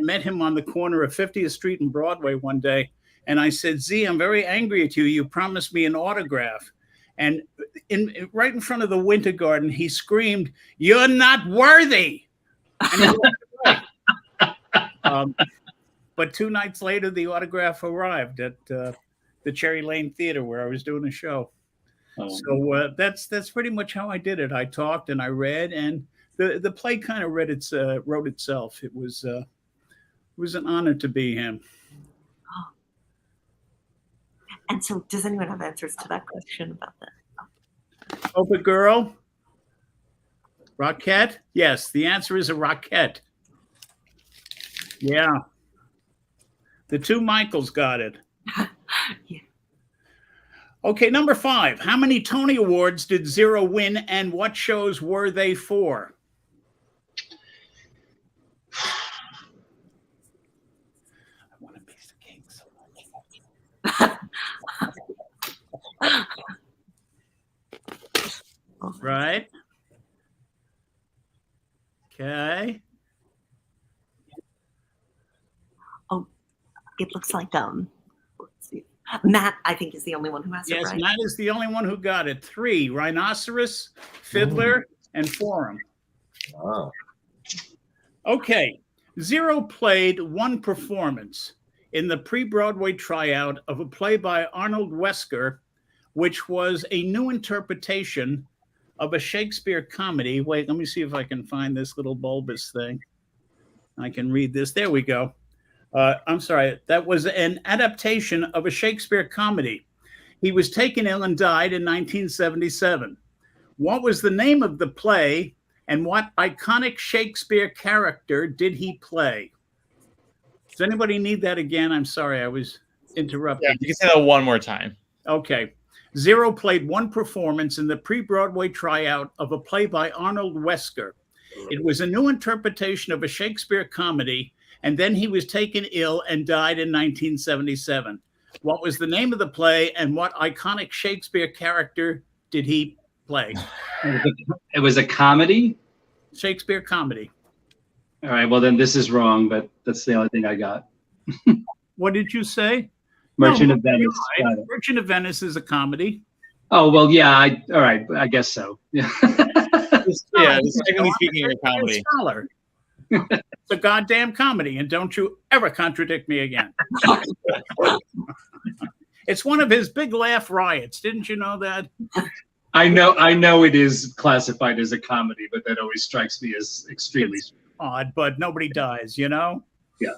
met him on the corner of 50th Street and Broadway one day, and I said, Z, I'm very angry at you. You promised me an autograph. And right in front of the Winter Garden, he screamed, "You're not worthy." And he walked away. But 2 nights later, the autograph arrived at the Cherry Lane Theater where I was doing a show. So that's pretty much how I did it. I talked and I read, and the play kind of wrote itself. It was an honor to be him. And so, does anyone have answers to that question about that? Opa girl, Rockette. Yes, the answer is a Rockette. Yeah, the 2 Michaels got it. Yeah. Okay, number 5. How many Tony Awards did Zero win, and what shows were they for? Right. Okay. Oh, it looks like let's see. Matt, I think, is the only one who has it Yes, right. Matt is the only one who got it. 3, Rhinoceros, Fiddler, and Forum. Oh. Okay. Zero played one performance in the pre-Broadway tryout of a play by Arnold Wesker, which was a new interpretation of a Shakespeare comedy. Wait, let me see if I can find this little bulbous thing. I can read this. There we go. I'm sorry. That was an adaptation of a Shakespeare comedy. He was taken ill and died in 1977. What was the name of the play, and what iconic Shakespeare character did he play? Does anybody need that again? I'm sorry, I was interrupted. Yeah, you can say that one more time. Okay. Zero played one performance in the pre-Broadway tryout of a play by Arnold Wesker. It was a new interpretation of a Shakespeare comedy, and then he was taken ill and died in 1977. What was the name of the play, and what iconic Shakespeare character did he play? It was a comedy? Shakespeare comedy. All right, well then this is wrong, but that's the only thing I got. What did you say? Merchant No, of Venice. you're right. Got it. Merchant of Venice is a comedy. Oh, well, yeah, all right, I guess so. Yeah. Yeah, technically speaking, you're a comedy. Scholar. It's a goddamn comedy, and don't you ever contradict me again. It's one of his big laugh riots. Didn't you know that? I know it is classified as a comedy, but that always strikes me as extremely odd, but nobody dies, you know? Yeah.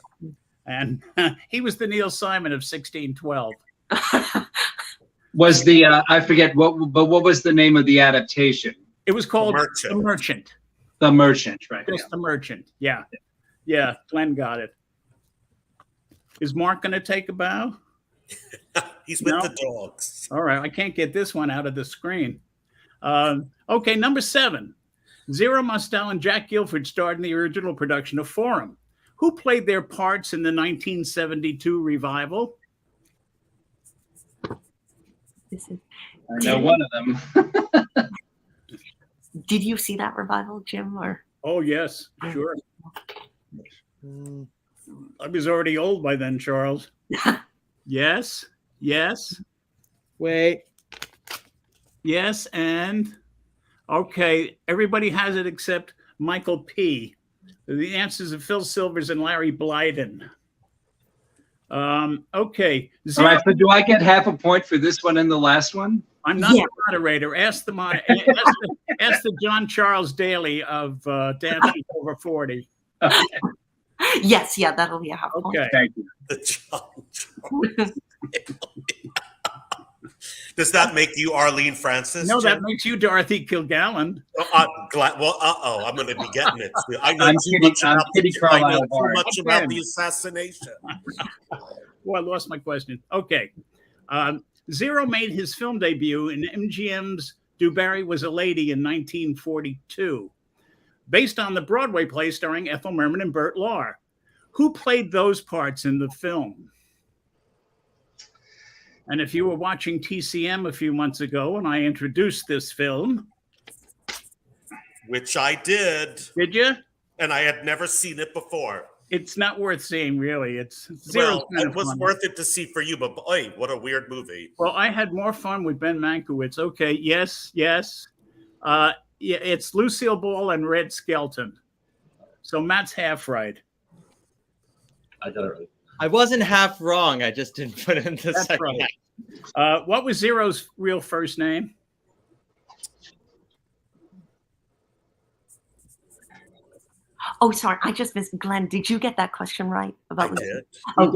And he was the Neil Simon of 1612. Was the I forget what was the name of the adaptation? It was called Merchant. The Merchant. The Merchant, right? Just Yeah. The Merchant. Yeah. Yeah, Glenn got it. Is Mark going to take a bow? He's with No? the dogs. All right, I can't get this one out of the screen. Okay, number 7. Zero Mostel and Jack Guilford starred in the original production of Forum. Who played their parts in the 1972 revival? This is, I know one of them. did you see that revival, Jim? Or Oh, yes, sure. I was already old by then, Charles. Yes, yes, Wait. yes, and okay, everybody has it except Michael P. The answers are Phil Silvers and Larry Blyden. Okay. All right, so do I get half a point for this one and the last one? I'm not Yeah. the moderator. Ask the John Charles Daly of Dancing Over 40. Okay, yes, yeah, that'll be a half point. Okay. thank you. The John Charles. Does that make you Arlene Francis? No, that Jim? makes you Dorothy Kilgallen. I'm going to be getting it. I know I'm too kidding. much I'm about kidding, I know Carlisle too Bard. much about the assassination. Oh, I lost my question. Okay. Zero made his film debut in MGM's Du Barry Was a Lady in 1942, based on the Broadway play starring Ethel Merman and Burt Lahr. Who played those parts in the film? And if you were watching TCM a few months ago and I introduced this film, Which I did, did you? and I had never seen it before. It's not worth seeing, really. It's Zero's Well, kind it of was fun. worth it to see for you, but boy, what a weird movie. Well, I had more fun with Ben Mankiewicz. Okay, yes, yes. Yeah, it's Lucille Ball and Red Skelton. So Matt's half right. I got it right. I wasn't half wrong. I just didn't put in the That's second right. half. What was Zero's real first name? Oh, sorry, I just missed. Glenn, did you get that question right? I About did. Oh,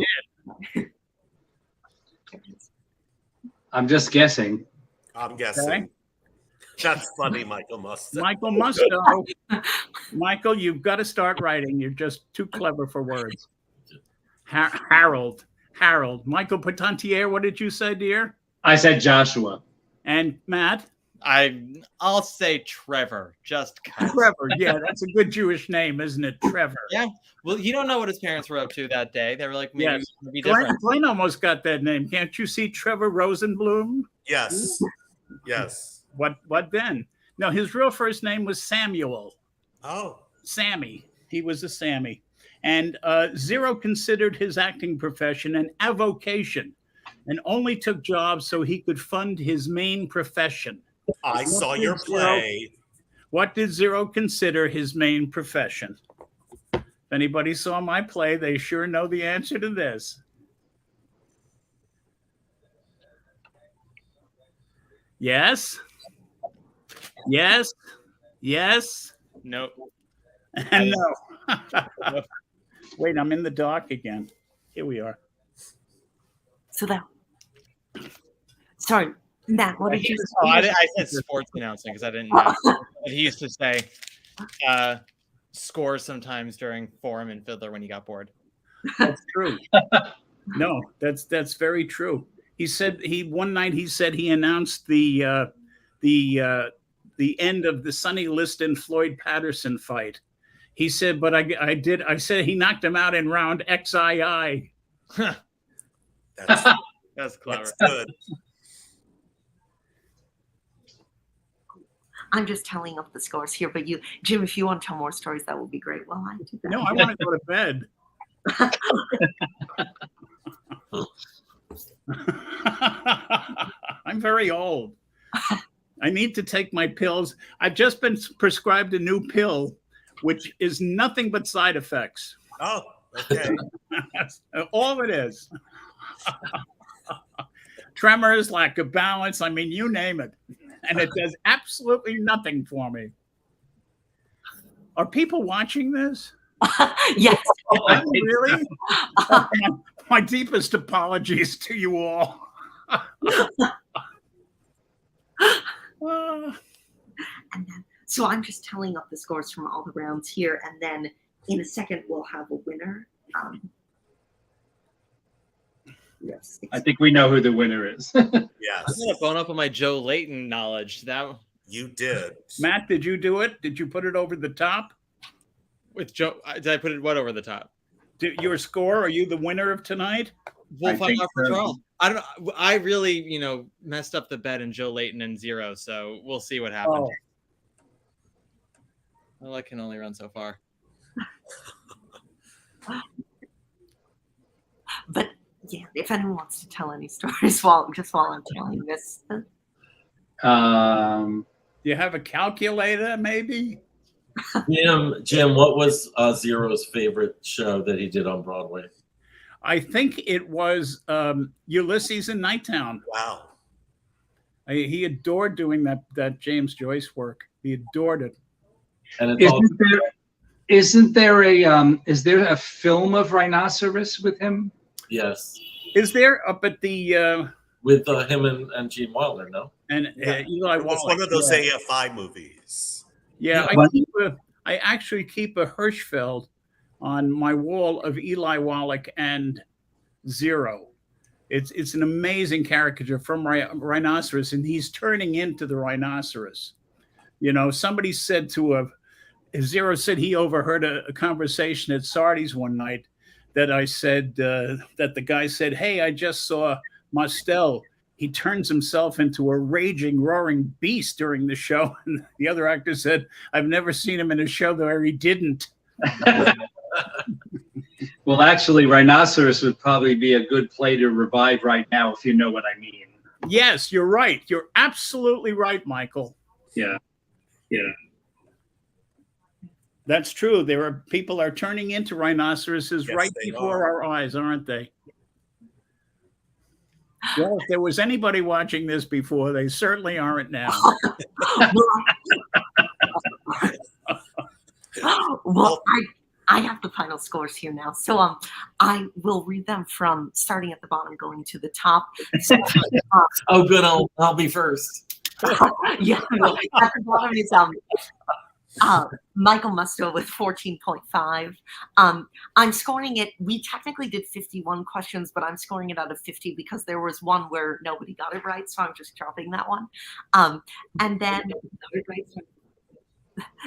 I'm just guessing. I'm guessing. Okay. That's funny, Michael Must. Michael Musto. Michael, you've got to start writing. You're just too clever for words. Harold. Michael Patantier, what did you say, dear? I said Joshua. And Matt? I'll say Trevor. Just 'cause. Trevor. Yeah, that's a good Jewish name, isn't it? Trevor. Yeah. Well, you don't know what his parents were up to that day. They were like, maybe Yes. it's gonna be Glenn, different. Glenn almost got that name. Can't you see Trevor Rosenblum? Yes. Yes. What then? No, his real first name was Samuel. Oh. Sammy. He was a Sammy. And Zero considered his acting profession an avocation and only took jobs so he could fund his main profession. I saw your play. What did Zero consider his main profession? If anybody saw my play, they sure know the answer to this. Yes? Yes? Yes? Nope. And no. Wait, I'm in the dark again. Here we are. So that. Sorry, Matt. What did you say? Oh, I said sports announcing because I didn't know. He used to say scores sometimes during Forum and Fiddler when he got bored. That's true. No, that's very true. He said one night he announced the end of the Sonny Liston Floyd Patterson fight. He said, but I said he knocked him out in round XII. That's clever. That's good. I'm just tallying up the scores here, but Jim, if you want to tell more stories, that would be great. Well, I do that. No, I want to go to bed. I'm very old. I need to take my pills. I've just been prescribed a new pill, which is nothing but side effects. Oh, okay. That's all it is. Tremors, lack of balance. I mean, you name it. And it does absolutely nothing for me. Are people watching this? Yes. Really? My deepest apologies to you all. And then, so I'm just tallying up the scores from all the rounds here, and then in a second we'll have a winner. Yes. I think we know who the winner is. Yes. I'm gonna bone up on my Joe Layton knowledge. That You did. Matt, did you do it? Did you put it over the top? with Joe, did I put it what over the top? Your score? Are you the winner of tonight? We'll find out for so. Charles. I don't know. I really, messed up the bet in Joe Layton and Zero, so we'll see what happens. Oh. Well, I can only run so far. But yeah, if anyone wants to tell any stories while I'm telling this. Do you have a calculator, maybe? Jim, what was Zero's favorite show that he did on Broadway? I think it was Ulysses in Nighttown. Wow. He adored doing that James Joyce work. He adored it. And it's Isn't there a film of Rhinoceros with him? Yes. Is there up at the with him and Gene Wilder? No. And Eli It was Wallach, one of those yeah. AFI movies. Yeah, I actually keep a Hirschfeld on my wall of Eli Wallach and Zero. It's an amazing caricature from Rhinoceros, and he's turning into the rhinoceros. Somebody said Zero said he overheard a conversation at Sardi's one night that I said that the guy said, "Hey, I just saw Mostel. He turns himself into a raging, roaring beast during the show." And the other actor said, "I've never seen him in a show where he didn't." Well, actually, Rhinoceros would probably be a good play to revive right now, if you know what I mean. Yes, you're right. You're absolutely right, Michael. Yeah. That's true. People are turning into rhinoloceros Yes, right they before our eyes, aren't they? Well, if there was anybody watching this before, they certainly aren't now. Well, I have the final scores here now. So I will read them from starting at the bottom, going to the top. So, Oh, good. I'll be first. yeah, at the bottom is Michael Musto with 14.5. I'm scoring it. We technically did 51 questions, but I'm scoring it out of 50 because there was one where nobody got it right, so I'm just dropping that one. And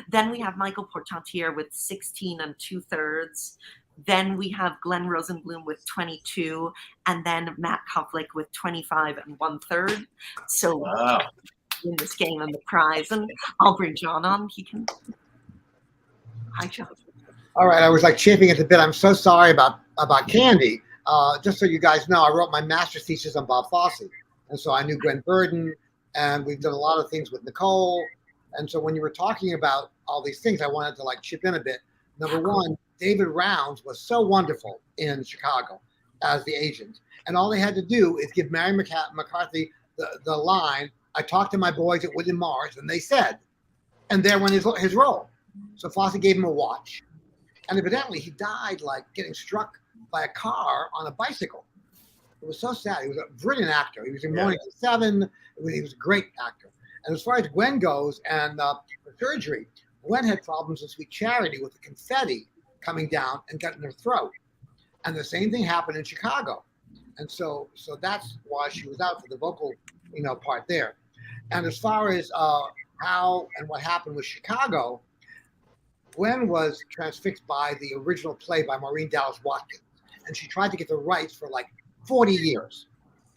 then we have Michael Portantier with 16 2/3. Then we have Glenn Rosenblum with 22, and then Matt Koplik with 25 1/3. So Wow. in this game and the prize. And I'll bring John on. He can. Hi, John. All right, I was like champing at the bit. I'm so sorry about Candy. Just so you guys know, I wrote my master's thesis on Bob Fosse, and so I knew Gwen Verdon, and we've done a lot of things with Nicole. And so when you were talking about all these things, I wanted to like chip in a bit. Number one, David Rounds was so wonderful in Chicago as the agent, and all they had to do is give Mary McCarthy the line, "I talked to my boys at William Morris, and they said," and there went his role. So Fosse gave him a watch, and evidently he died like getting struck by a car on a bicycle. It was so sad. He was a brilliant actor. He was in Morning to 7. He was a great actor. And as far as Gwen goes, and for surgery, Gwen had problems in Sweet Charity with the confetti coming down and getting her throat. And the same thing happened in Chicago. And so that's why she was out for the vocal, part there. And as far as how and what happened with Chicago, Gwen was transfixed by the original play by Maureen Dallas Watkins. And she tried to get the rights for like 40 years.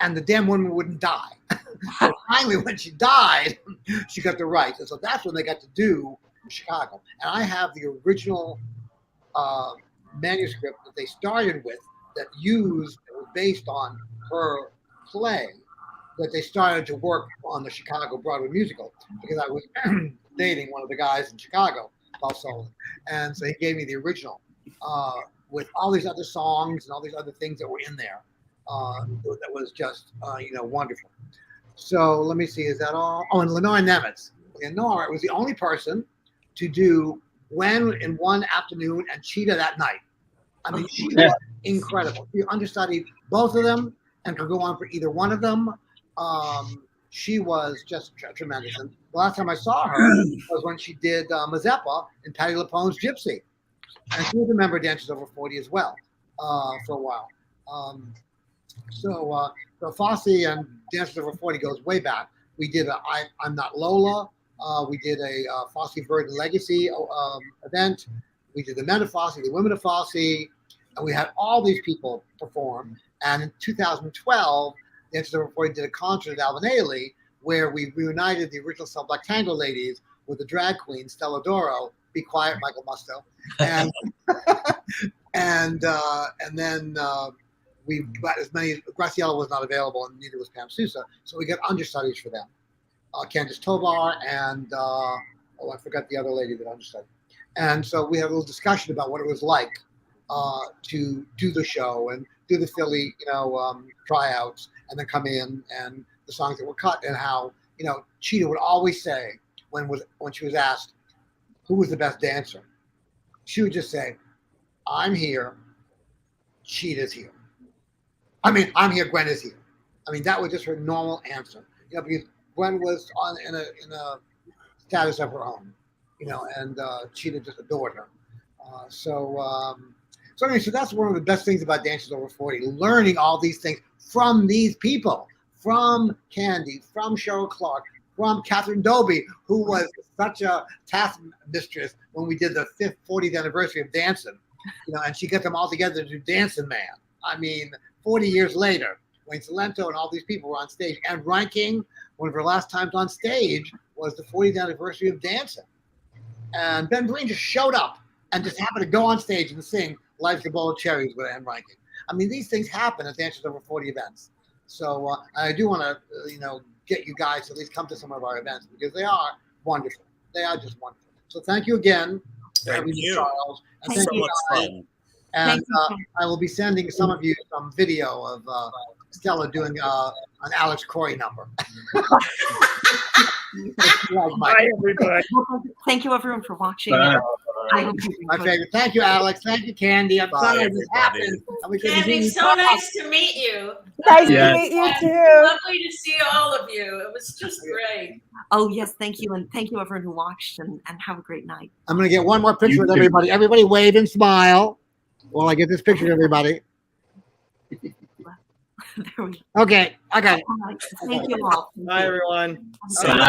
And the damn woman wouldn't die. So finally, when she died, she got the rights. And so that's when they got to do Chicago. And I have the original manuscript that they started with that was based on her play that they started to work on the Chicago Broadway musical, because I was dating one of the guys in Chicago, Paul Sullivan. And so he gave me the original with all these other songs and all these other things that were in there. That was just, wonderful. So let me see, is that all? Oh, and Lenore Nemitz. Lenore was the only person to do Gwen in one afternoon and Cheetah that night. I mean, she was incredible. You understudied both of them and could go on for either one of them. She was just tremendous. And the last time I saw her was when she did Mazeppa in Patti LuPone's Gypsy. And she was a member of Dancers Over 40 as well for a while. So Fosse and Dancers Over 40 goes way back. We did I'm Not Lola. We did a Fosse Verdon Legacy event. We did the Men of Fosse, the Women of Fosse, and we had all these people perform. And in 2012, Dancers Over 40 did a concert at Alvin Ailey where we reunited the original Cell Block Tango ladies with the drag queen Stella Doro, Be Quiet, Michael Musto, and and then we got as many. Graciela was not available, and neither was Pam Sousa, so we got understudies for them. Candice Tovar and I forgot the other lady that understudied. And so we had a little discussion about what it was like to do the show and do the Philly, tryouts, and then come in and the songs that were cut, and how Cheetah would always say when she was asked who was the best dancer, she would just say, "I'm here, Cheetah's here. I mean, I'm here, Gwen is here." I mean, that was just her normal answer, because Gwen was in a status of her own, and Cheetah just adored her. So that's one of the best things about Dancers Over 40, learning all these things from these people, from Candy, from Cheryl Clark, from Catherine Dobie, who was such a task mistress when we did the 40th anniversary of Dancing, and she got them all together to do Dancing Man. I mean, 40 years later, Wayne Cilento and all these people were on stage. And Ranking, one of her last times on stage, was the 40th anniversary of Dancing. And Ben Breen just showed up and just happened to go on stage and sing Life's a Bowl of Cherries with Anne Ranking. I mean, these things happen at Dancers Over 40 events. So I do want to, get you guys to at least come to some of our events, because they are wonderful. They are just wonderful. So thank you again, Thank you. Charles. And So much fun. And I will be sending some of you some video of Stella doing an Alix Korey number. Bye, everybody. Thank you, everyone, for watching. My favorite. Thank you, Alex. Thank you, Candy. I'm sorry this happened. Candy, so nice to meet you. Nice to meet you too. Lovely to see all of you. It was just great. Oh, yes, thank you. And thank you, everyone who watched, and have a great night. I'm going to get one more picture with everybody. Everybody wave and smile while I get this picture of everybody. There we go. Okay. Thank you all. Bye, everyone. Bye.